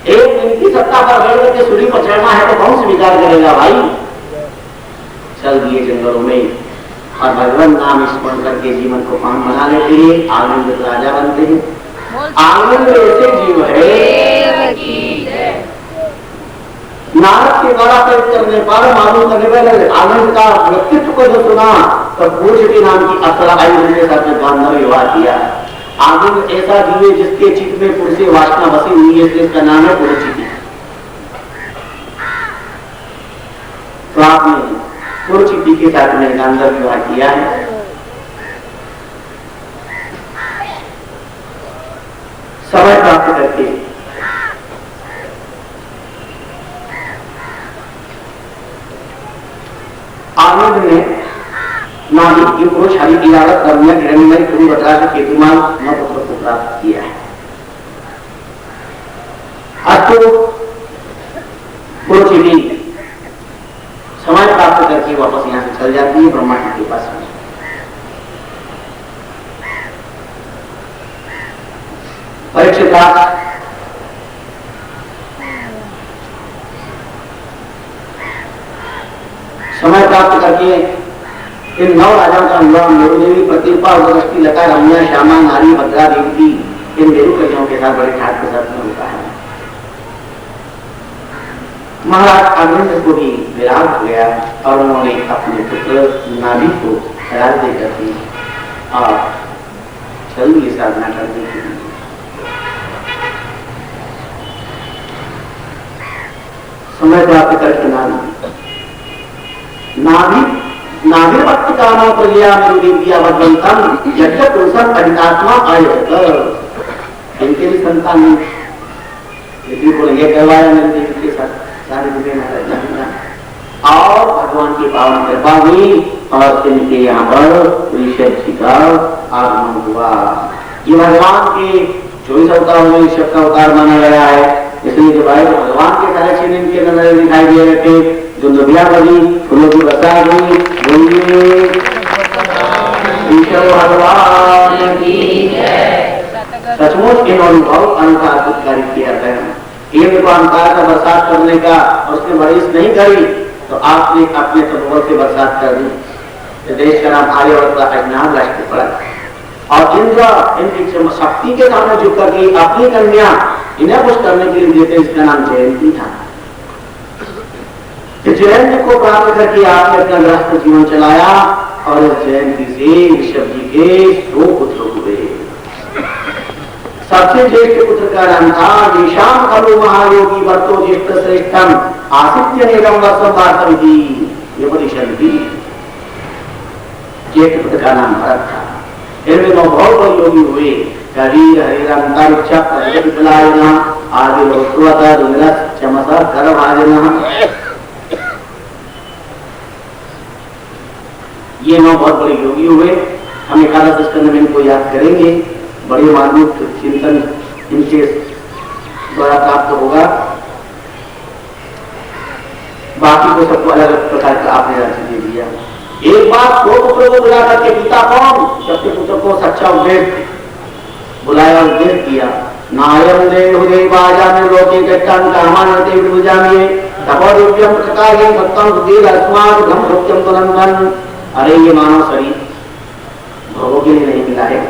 एक दिन की सत्ता पर बैठ करके सूली पर चढ़ना है तो कौन स्वीकार करेगा भाई? चल दिए जंगलों में और भगवान नाम स्मरण करके जीवन को पान बना लेते हैं, आनंद राजा बनते हैं। आनंद ऐसे जीव है नारद के द्वारा प्रयोग करने पर मालूम करने पर आनंद का व्यक्तित्व को जो सुना तो पूज्य के नाम की अप्सरा आई, उनके साथ बांधव विवाह किया। आनंद ऐसा जीव है जिसके चित्त में पुरुष से वासना बसी हुई है, इसका नाम है पुरुचिति। तो आपने पुरुचिति के साथ में बांधव विवाह किया है। समय प्राप्त करके आनंद ने नाभिक की पुरुष हरि इरावत कन्या हिरण्यमय कुरुवत्राज केतुमान पुत्र को प्राप्त किया है। अस्तु पुरुषिनी समय प्राप्त करके वापस यहां से चल जाती है ब्रह्मा जी के पास में। परीक्षित समय प्राप्त करके इन 9 राजाओं का विवाह मेरुदेवी, प्रतिपा, उदृष्टि, लता, रम्या, श्यामा, नारी, भद्रा देवी की इन मेरु कन्याओं के साथ बड़े ठाट के साथ में होता है। महाराज अरविंद को भी विराग हो गया और उन्होंने अपने पुत्र नाभि को राज देकर के और चल दिए साधना करने के लिए। समय प्राप्त करके नाभि भक्ति कामो प्रलिया मेरुदेविया भगवंतम यज्ञ पुरुषम अहितात्मा आयत। इनके भी संतान यदि को ये कहवाया मेरुदेवी के साथ सारे और भगवान की पावन कृपा हुई और इनके यहाँ पर ऋषभ जी का आगमन हुआ। ये भगवान के 24 अवतार में ऋषभ का अवतार माना गया है, इसलिए जो भाई भगवान के कलेक्शन इनके अंदर दिखाई दे रहे थे। जो नदियां बनी, फूलों की बरसात हुई, भगवान की सचमुच इन्होंने बहुत अनोखा अद्भुत कार्य किया है। एक अंकार का बरसात करने का और उसने बारिश नहीं करी तो आपने अपने तपोबल से बरसात कर दी। देश का नाम आर्यवर्त का अज्ञान राष्ट्र पड़ा और इनकी शक्ति के सामने झुक करके अपनी कन्या इन्हें कुछ करने के लिए देते, इसका नाम जयंती था। जयंती को प्राप्त करके आपने अपना गृहस्थ जीवन चलाया और इस जयंती से ऋषभ जी के 2 पुत्र हुए। सबसे ज्येष्ठ पुत्र का नाम था देशाम खलु महायोगी वर्तो ज्येष्ठ श्रेष्ठम आसित्य निगम वर्षम वास्तविकी। ये उपनिषद थी। ज्येष्ठ पुत्र का नाम भरत था। इनमें बहुत बड़े योगी हुए, कवि हरिरंतरिक्ष प्रजपितलायना आदि लोकवता दुर्लभ चमसा करभाजना। ये 9 बहुत बड़े योगी हुए। हम एकादश स्कंद में इनको याद करेंगे। बड़े मानवीय चिंतन इनके द्वारा प्राप्त होगा। बाकी को सबको अलग अलग प्रकार का आपने राज्य दे दिया। एक बात दो पुत्रों को बुला करके पिता कौन सबके पुत्र को सच्चा उपदेश बुलाया, उपदेश किया। नायम देवाजा में लोके गच्छान कामानते विभुजामिये तपोदिव्यम प्रकाशे भक्तं सुधीर अस्मात् ब्रह्म सत्यम तुनंदन। अरे ये मानव शरीर भोगों के लिए नहीं मिला है।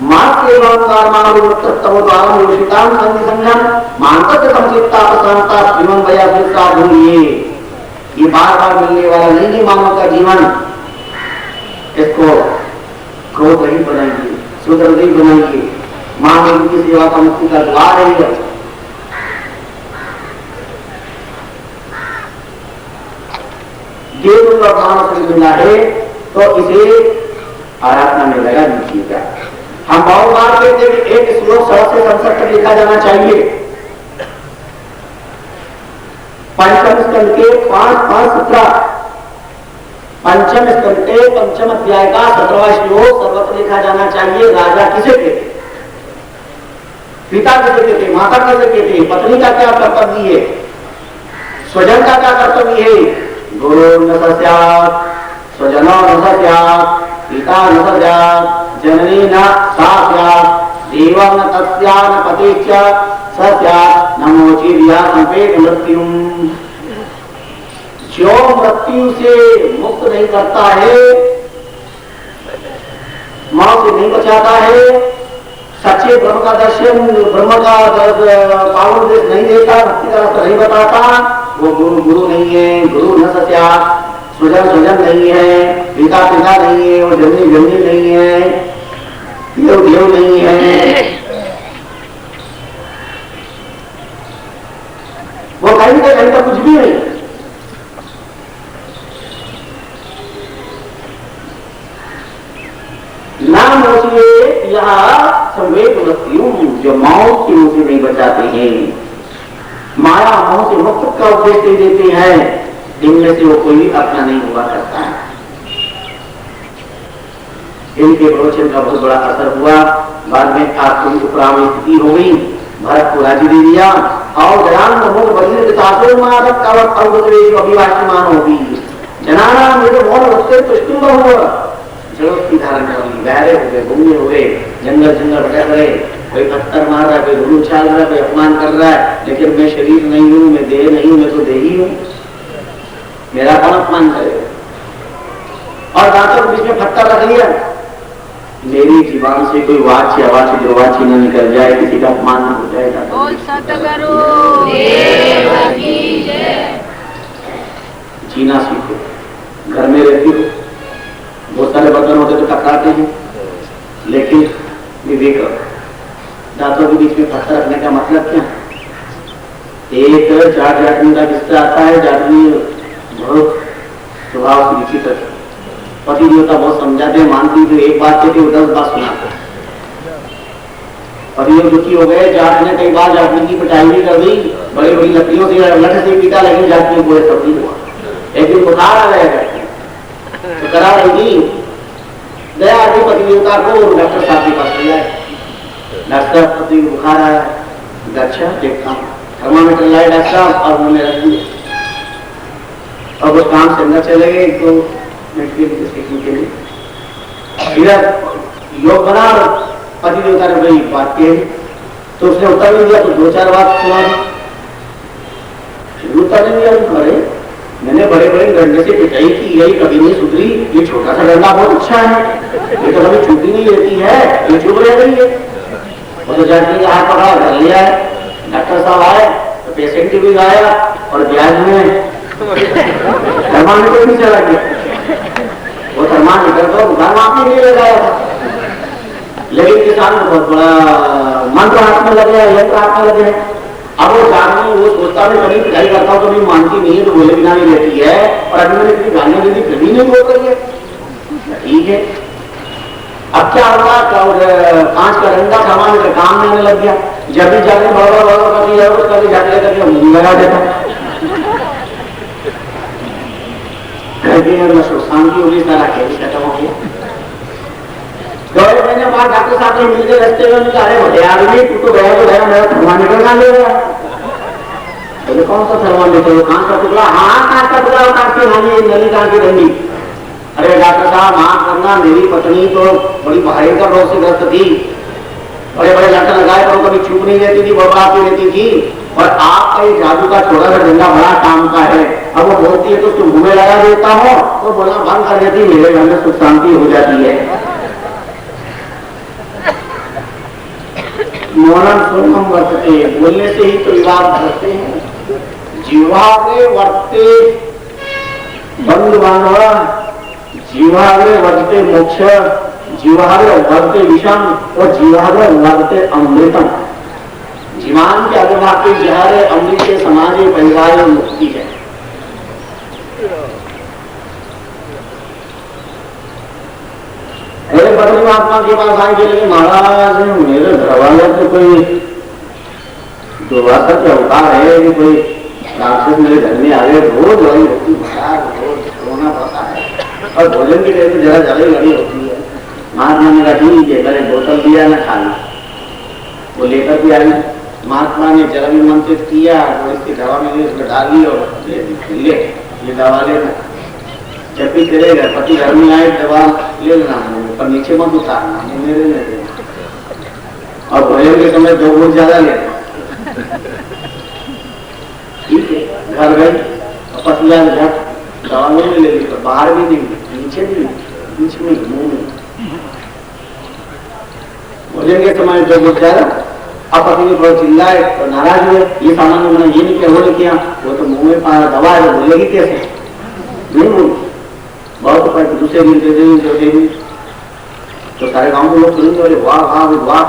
मात्र एवं कर्माणु तत्व द्वारा योषितां संधि संघम मानवत संचित्ता प्रशांता जीवन भया दूसरा भूलिए। ये बार बार मिलने वाला नहीं है मानव का जीवन। इसको क्रोध नहीं बनाइए, सुधर नहीं बनाइए। मां देवी की सेवा का मुक्ति का द्वार है। देव और मानव से मिला है तो इसे आराधना में लगा दीजिएगा। हम बहुत बार कहते हैं कि एक श्लोक 100 से 67 तक लिखा जाना चाहिए। पंचम स्कंद के 5-5-17 पंचम स्कंद के 5म अध्याय का 17वां श्लोक सर्वत्र लिखा जाना चाहिए। राजा किसे कहते, पिता किसे कहते, माता किसे कहते, पत्नी का क्या कर्तव्य है, स्वजन का क्या कर्तव्य है। गुरु न सस्यात्, स्वजनो न सस्यात्, पिता न सस्यात्, जननी न सा स्यात्, देवं न तस्या न पतिश्च स स्यात्, न मोचीर्या संपेत मृत्युम। जो मृत्यु से मुक्त नहीं करता है, मौत से नहीं बचाता है, सच्चे ब्रह्म का दर्शन, ब्रह्म का पावन देश नहीं देता, भक्ति का रास्ता नहीं बताता, वो गुरु नहीं है। गुरु न सत्या, स्वजन नहीं है, पिता नहीं है, वो जन्मी नहीं है, देव नहीं है। वो कहीं का कुछ भी नहीं। नाम होशिए यह संवेद मृत्यु, जो मौत की मुझे नहीं बचाते हैं, माया मोह से मुक्त का उपदेश दे देते हैं, इनमें से वो कोई भी अपना नहीं हुआ करता है। इनके प्रवचन का बहुत बड़ा असर हुआ। बाद में आपकी उपराम स्थिति हो गई, भरत को राज्य दे दिया और जनान मोह बलिर तासुर मादक कवच अवगतवेश अभिवाच्यमान होगी। जनाना मेरे मोह उससे तुष्टुम बहु जगत की धारण कर ली, बहरे हो गए, घूमने हो गए, जंगल भटक रहे, कोई पत्थर मार रहा है, कोई धूल उछाल रहा है, कोई अपमान कर रहा है, लेकिन मैं शरीर नहीं हूं, मैं देह नहीं हूं, मैं तो देही हूं, मेरा कौन अपमान करेगा। और दांतों के बीच में पत्थर रख लिया, मेरी जीवान से कोई वाच्य अवाच्य दुर्वाच्य न निकल जाए, किसी का अपमान न हो जाएगा। जीना सीखो। घर में रहती हो, बहुत सारे बर्तन होते तो टकराते हैं, लेकिन विवेक दांतों के बीच में पत्थर रखने का मतलब क्या। एक जाटनी का किस्सा आता है। जाटनी बहुत स्वभाव से विचित्र, पति देवता बहुत समझाते मानती, तो एक बात कहते 10 बात सुनाते। पति दुखी हो गए, जाट ने कई बार जाटनी की पिटाई भी कर दी, बड़ी बड़ी लकड़ियों से लठ से पीटा, लेकिन जाटनी को सब नहीं हुआ। एक दिन बुखार आ गया तो करा रही गया पति देवता को डॉक्टर साहब के पास लिया। डॉक्टर पति बुखार आया, अच्छा देखता हूँ, थर्मामीटर लाए डॉक्टर साहब और उन्होंने रख दिया। अब उस काम से अंदर चले गए तो सीखने के लिए इधर योग बना, पति देवता ने बड़ी बात कही तो उसने उत्तर नहीं दिया, तो 2-4 बात सुना दी। उत्तर नहीं दिया, अरे मैंने बड़े बड़े डंडे से पिटाई की, यही कभी नहीं सुधरी, ये छोटा सा डंडा बहुत अच्छा है, ये तो कभी छुट्टी नहीं लेती है, ये चुप रह गई है। वो तो जाटनी का हाथ पकड़ा कर लिया है। डॉक्टर साहब आए तो पेशेंट भी आया और ब्याज में थर्मामीटर भी चला गया। वो थर्मामीटर तो बुखार मापने के लिए लगाया था, लेकिन किसान को बहुत बड़ा मंत्र हाथ में लग गया, यंत्र हाथ में लग गया। अब वो जाटनी वो सोचता है कभी पिटाई करता हूँ, कभी मानती नहीं है, तो बोले बिना नहीं रहती है, और अभी मैंने इतनी गालियां दी फिर भी नहीं बोल रही है। ठीक है। अब क्या होगा, कांच का डंडा सामान का काम में आने लग गया। जब भी जाके बड़ा कभी और कभी जाके करके मुंह लगा देता, शांति होगी, सारा खेल खत्म हो गया। 2 महीने बाद डॉक्टर साहब ने मिलकर रस्ते में कहा, अरे भले आदमी तू तो गया मेरा थर्मामीटर ना ले रहा। बोले कौन सा थर्मामीटर? कांच का टुकड़ा? हाँ कांच का टुकड़ा, कांच की नानी नली कांच की डंडी। अरे डॉक्टर साहब माफ करना, मेरी पत्नी तो बड़ी भयंकर रोग से ग्रस्त थी, बड़े बड़े लटन लगाए पर कभी चुप नहीं रहती थी, बर्बाद नहीं रहती थी, और आपका ये जादू का छोटा सा डंडा बड़ा काम का है। अब वो बोलती है तो उसको मुंह में लगा देता हूँ, तो बोलना बंद कर देती, मेरे घर में सुख शांति हो जाती है। मौनम सुनम वर्तते, बोलने से ही तो विवाद करते हैं। जीवाग्रे वर्तते बंद बांधवा, जीवाग्रे वर्तते मोक्ष, जीवाग्रे वर्तते विषम और जीवाग्रे वर्तते अमृतम। जीवान के अग्रभाग के जहर अमृत के समाज परिवार मुक्ति है। अरे बद्री महात्मा के पास आएंगे, लेकिन महाराज मेरे घर वाले तो कोई दुर्वासा के अवतार है कि कोई राक्षस मेरे घर में आ गए, रोज लड़ी होती रोज रोना पड़ता है, और भोजन की डेली जरा जलाई लड़ी होती है। महात्मा ने कहा ठीक है, मैंने बोतल दिया ना खाना, वो लेकर भी आई। महात्मा ने जल मंत्रित किया, तो इसकी दवा में उसमें डाली और ले ये दवा लेना, जब भी करेगा पति घर में आए दवा ले लेना, पर नीचे मत उतारना, मेरे ले देना, और भोजन के समय 2 घूंट ज्यादा लेना। ठीक है, घर गई पतिया दवा में ले ली, पर बाहर भी नहीं, नीचे भी बीच में मुंह में। भोजन के समय 2 घूंट ज्यादा। अब पति ने थोड़ा चिल्लाए तो नाराज हुए, ये सामान मैंने ये नहीं किया, वो नहीं किया, वो तो मुंह में दवा है, बोलेगी कैसे? नहीं बोल, बहुत पर दूसरे दिन दे तो सारे गांव के लोग सुनेंगे, बोले वाह वाह वाह,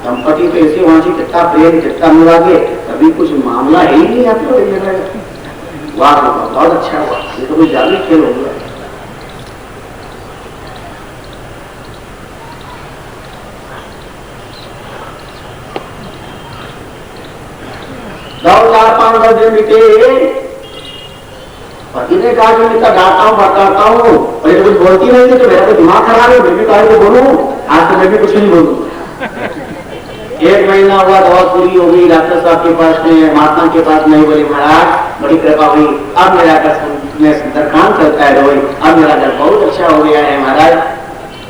दंपति तो ऐसे वहां से कितना प्रेम कितना मिला के, कभी कुछ मामला है ही नहीं आपको, वाह वाह बहुत अच्छा हुआ, ये तो कोई जादू खेल हो गया। 4-5 दिन बीते, पति ने कहा कि मैं डांटता हूँ भटकाता हूँ, और ये कुछ बोलती नहीं थी, तो मेरा तो दिमाग खराब है, मैं भी कहा को बोलूं, आज तो मैं भी कुछ नहीं बोलूं। 1 महीना हुआ, दवा पूरी हो गई, डॉक्टर साहब के पास में, महात्मा के पास नहीं, बोले महाराज बड़ी कृपा हुई, अब मेरा घर सुंदरकांड चलता है रोज, अब मेरा घर बहुत अच्छा हो गया है महाराज।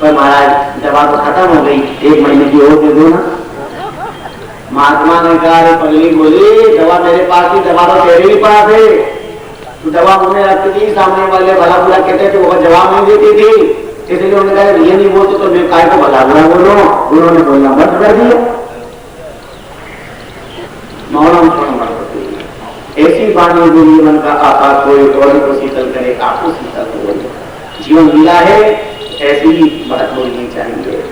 पर महाराज दवा तो खत्म हो गई, 1 महीने की और दे दो ना। महात्मा ने कहा पगली बोली, दवा मेरे पास ही, दवा तो तेरे ही पास है, तो दवा उन्हें रखती थी, सामने वाले भला बुरा कहते थे, वो जवाब नहीं देती थी, इसलिए उन्होंने कहा ये नहीं बोलते तो मैं काय को भला बुरा बोलो, उन्होंने बोलना बंद कर दिया। मौनम ऐसी वाणी बोली, मन का आता कोई और को शीतल करे, आपको शीतल हो। जीवन मिला है, ऐसी ही बात बोलनी चाहिए।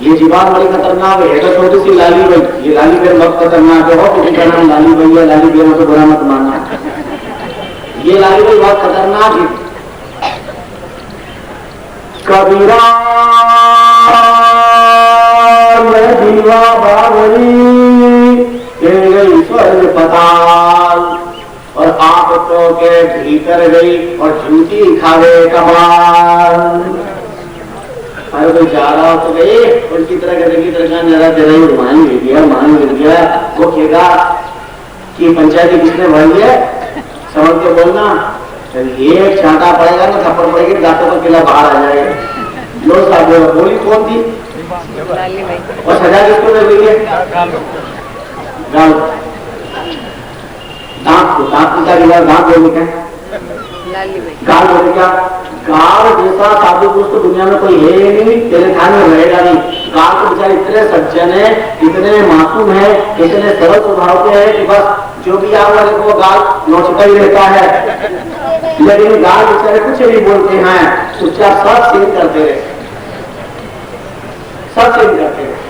ये जीवान बड़ी खतरनाक है, तो छोटी सी लाली भाई, ये लाली बेर बहुत खतरनाक है, और किसी का नाम लाली भाई है, लाली बेर तो बुरा मत मानना, ये लाली भाई बहुत खतरनाक है। कबीरा दीवा बावली गई स्वर्ग पताल, और आप तो के भीतर गई और झूठी खावे कमाल। अरे कोई जा रहा हो तो गए, उनकी तरह की तरह जरा मान गिर गया, वो कहेगा कि पंचायती किसने भर दिया, समझ के बोलना, ये छांटा पड़ेगा ना, थप्पड़ पड़ेगी, दांतों का किला बाहर आ जाएगा। लो साहब बोली कौन थी, और सजा किसको दे गई है? दांत को, दांत का गिला, दांत बोले क्या, गाल बोले क्या? गाल जैसा साधु पुरुष तो दुनिया में कोई है नहीं, तेरे खाने में रहेगा नहीं। गाल तो बेचारे इतने सज्जन है, इतने मासूम है, इतने सरल स्वभाव के है कि बस जो भी आप वाले को गाल नोचता ही रहता है, लेकिन गाल बेचारे कुछ नहीं बोलते हैं, चुपचाप सब सेव करते रहे, सब सेव करते रहे।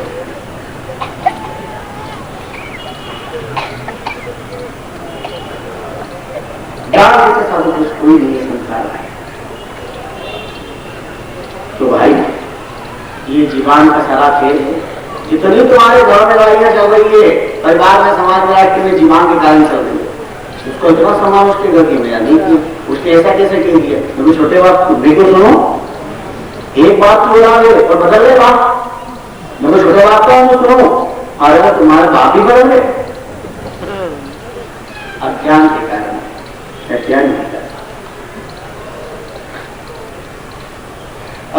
गाल जैसे साधु पुरुष कोई नहीं संसार है। भगवान का सारा खेल है। जितनी तुम्हारे घर में लड़ाइयां चल रही है, परिवार में, समाज में, राष्ट्र में, जीवन के कारण चल रही है, उसको इतना सम्मान उसके घर की मेरा नहीं किया, उसने ऐसा कैसे कह दिया? क्योंकि छोटे बाप देखो, सुनो, एक बात तो उड़ा दे और बदल ले बात। मैं छोटे बाप का हूं, सुनो, और अगर तुम्हारे बाप ही बदल गए अज्ञान के कारण, अज्ञान के कारण।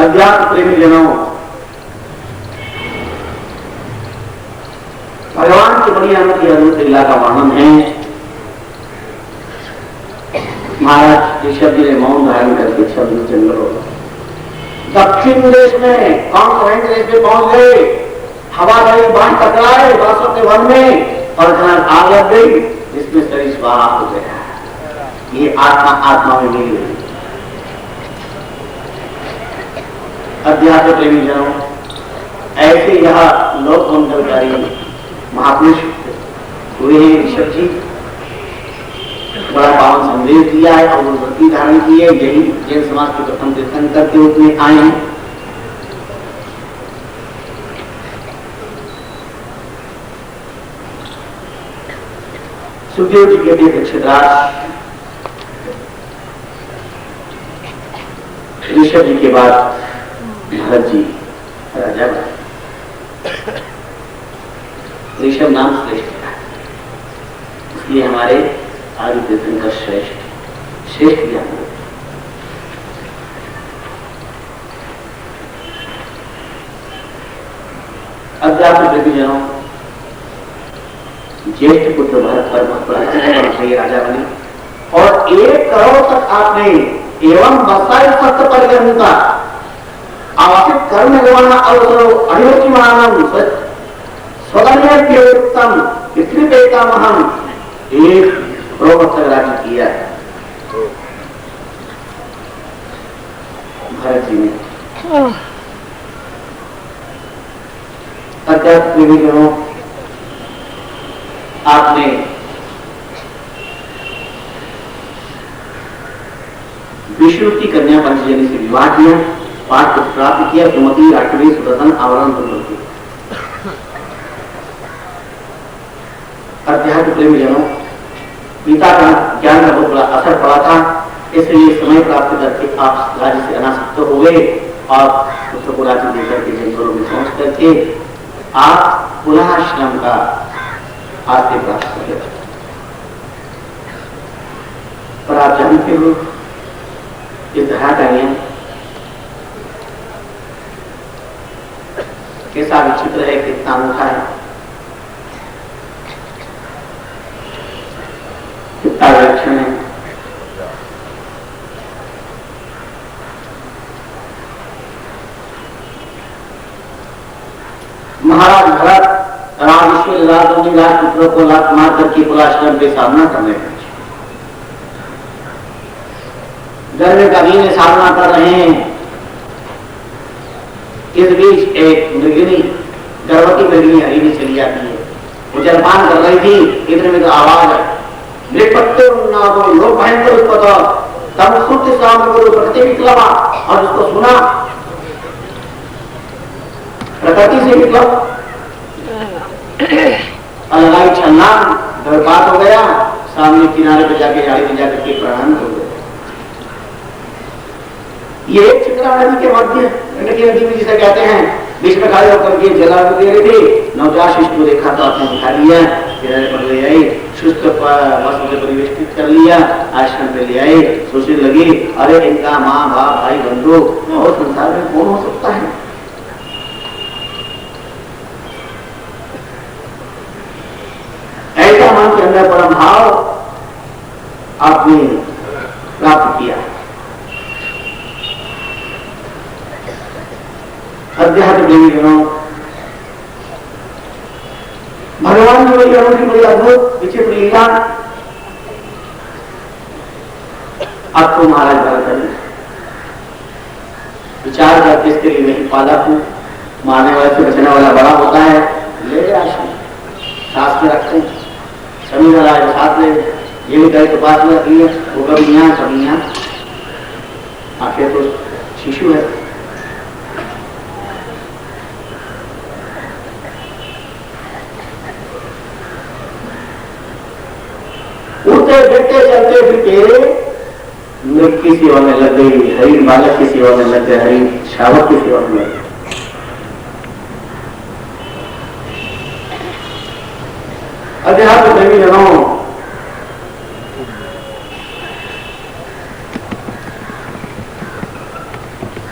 अज्ञात प्रेमी जनों, भगवान की बड़ी अनूठी अद्भुत लीला का वर्णन है। महाराज ऋषभ जी ने मौन धारण करके शब्द चंद्र हो दक्षिण देश में कौन देश में पहुंच गए। हवा गई, बाढ़ टकराए बांसों के वन में और आग लग गई, इसमें शरीर स्वाहा हो गया। ये आत्मा आत्मा में मिल गई। अध्यात्म प्रेमी जनों, ऐसे यह लोक मंगलकारी महापुरुष हुए हैं ऋषभ जी। बड़ा पावन संदेश दिया है और व्रती धारण की है। यही जैन समाज के प्रथम तीर्थंकर के रूप में आए हैं। सुखदेव जी कहते हैं दक्षराज ऋषभ जी के बाद भरत जी राजा ऋषभ नाम श्रेष्ठ था, इसलिए हमारे आदि तीर्थंकर श्रेष्ठ ज्ञान। अध्यात्म प्रेमीजनों, ज्येष्ठ पुत्र भरत पर राजा बने और 1 करोड़ तक आपने एवं बसाई सत्य परिगणिता आवश्यक कर्म निर्वहन अवसरो अनिवचिमानम स्वदन्य उत्तम पितृपेता महम 1 करोड़ तक राज्य किया है भरत जी ने। अध्यात्म प्रेमीजनों, आपने विष्णु की कन्या पंचजनी से विवाह किया, पाठ को प्राप्त किया, सुमति राष्ट्रीय सुदर्शन आवरण की। अध्यात्म प्रेमी जनों, पिता का ज्ञान का बहुत बड़ा असर पड़ा था, इसलिए समय प्राप्त करके आप राज्य से अनासक्त हो गए और पुत्र को राज्य देकर के जंगलों में पहुंच करके आप पुनः श्रम का आस्ते प्राप्त कर। पर आप जानते हो इस धरा का नियम कैसा विचित्र है, कितना अनोखा है, कितना विलक्षण है। महाराज भरत राजपुत्रों को लात मार करके कुलाश्रम पे सामना करने लगे। गर्भ का भी सामना कर रहे हैं। इस बीच एक मृगिनी, गर्भवती मृगिनी हरिणी चली जाती है। वो जलपान कर रही थी, इतने में तो आवाज है, लोग भयंकर उत्पत्त तब सुत सामने प्रकृति विक्लवा, और उसको सुना प्रकृति से विक्लव लगाई छलना, गर्भपात हो गया। सामने किनारे पे जाके झाड़ी पे जाकर के प्रणाम हो गया। ये एक चित्रा नदी के मध्य नदी में जिसे कहते हैं, बीच में खड़े होकर के जला दे रहे थे। नवजात शिशु को देखा तो आपने दिखा दिया, पर ले आई, शुष्क वस्त्र से परिवेष्टित कर लिया, आश्रम पे ले आए। सोचने लगी, अरे इनका माँ बाप भाई बंधु और संसार में कौन हो सकता है। ऐसा मन के अंदर परम भाव आपने प्राप्त किया। अध्यात्म प्रेमीजनों, भगवान की बड़ी अनूठी, बड़ी अद्भुत विचित्र लीला आपको महाराज भरत ने विचार करके इसके लिए नहीं पाला हूं, मारने वाले से बचने वाला बड़ा होता है, ले आश्रम साथ में रखते हैं, सभी राज साथ में, ये भी कहे तो पास में रखिए, वो कभी यहाँ आखिर तो शिशु है। फिरते चलते फिरते मृग की सेवा में लग गई, हरिण बालक की सेवा में लग गए, हरिण शावक की सेवा में लग गए। अध्यात्म प्रेमी जनों,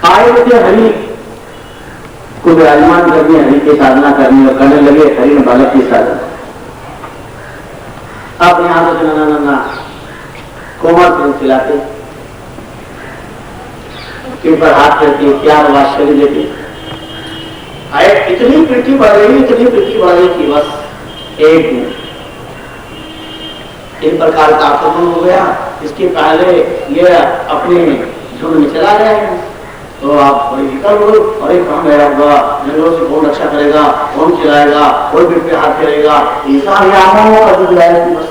आए थे हरि को विराजमान करने, हरि की साधना करनी और करने लगे हरिण बालक की साधना। अब यहां से नन्ना कोमल से खिलाते, इन पर हाथ करके प्यार वात्सल्य देते। आए इतनी प्रीति बढ़ रही, इतनी प्रीति बढ़ रही कि बस एक दिन इन प्रकार का आक्रमण हो गया। इसके पहले ये अपने झुंड में चला गया है, तो आप बड़ी निकल हो, अरे कहाँ गया होगा, जंगलों से कौन रक्षा करेगा, कौन खिलाएगा, कोई पेट पे हाथ करेगा, ऐसा हरियाणा का जो है बस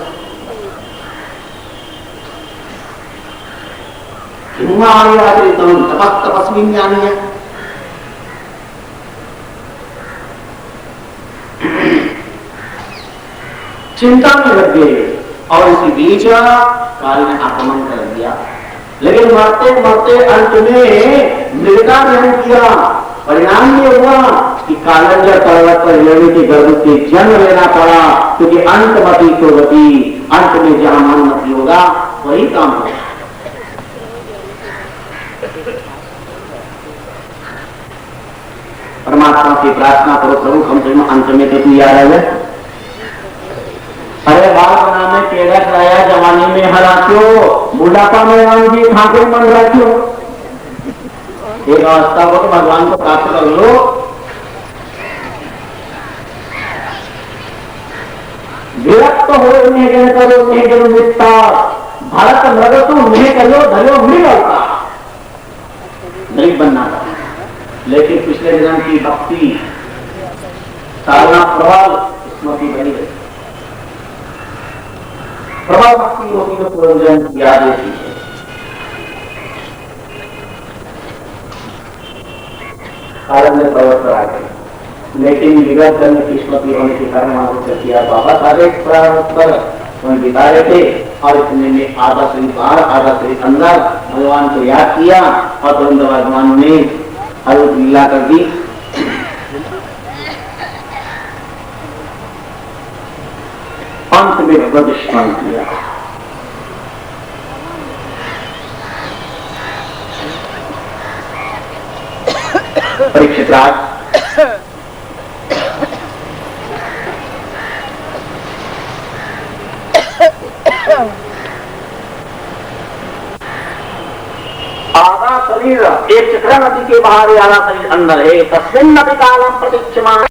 तपस्वी ज्ञानी है। चिंता में लग गए और इसी बीच काल ने आक्रमण कर दिया। लेकिन मरते मरते अंत में मृग का ग्रहण किया। परिणाम ये हुआ कि कालंजर पर्वत पर हिरण्य के गर्भ से जन्म लेना पड़ा, क्योंकि अंतमति तो गति, अंत में जहां मनमति होगा वही काम होगा। परमात्मा की प्रार्थना करो, प्रभु कम से कम अंत में तो तू याद आ जाए। अरे बाल बनाने पेड़ा कराया, जवानी में हरा क्यों, बुढ़ापा में राम जी ठाकुर मन रखो। एक अवस्था को तो भगवान को प्राप्त कर लो। विरक्त हो उन्हें जन करो, उन्हें जन विस्तार, भारत मृग तो उन्हें करो, धरो मृग अवतार। मृग बनना था, लेकिन पिछले जन्म की भक्ति साधना प्रबल स्मृति बनी गई। प्रबल भक्ति होगी तो पूर्वजन्म याद रहती है। कालंजर पर्वत पर आ गए, लेकिन विगत जन्म की स्मृति होने के कारण वहां किया वापस आ गए पर्वत पर, वहीं बिता रहे थे। और इतने में आधा शरीर बाहर आधा शरीर अंदर भगवान को याद किया और तुरंत भगवान ने अद्भुत लीला कर दी। अंत में भगवत स्मरण किया। परीक्षित राज आधा शरीर एक चक्रा नदी के बाहर, आधा शरीर अंदर है। तस्मिन् नदी कालम प्रतीक्षमान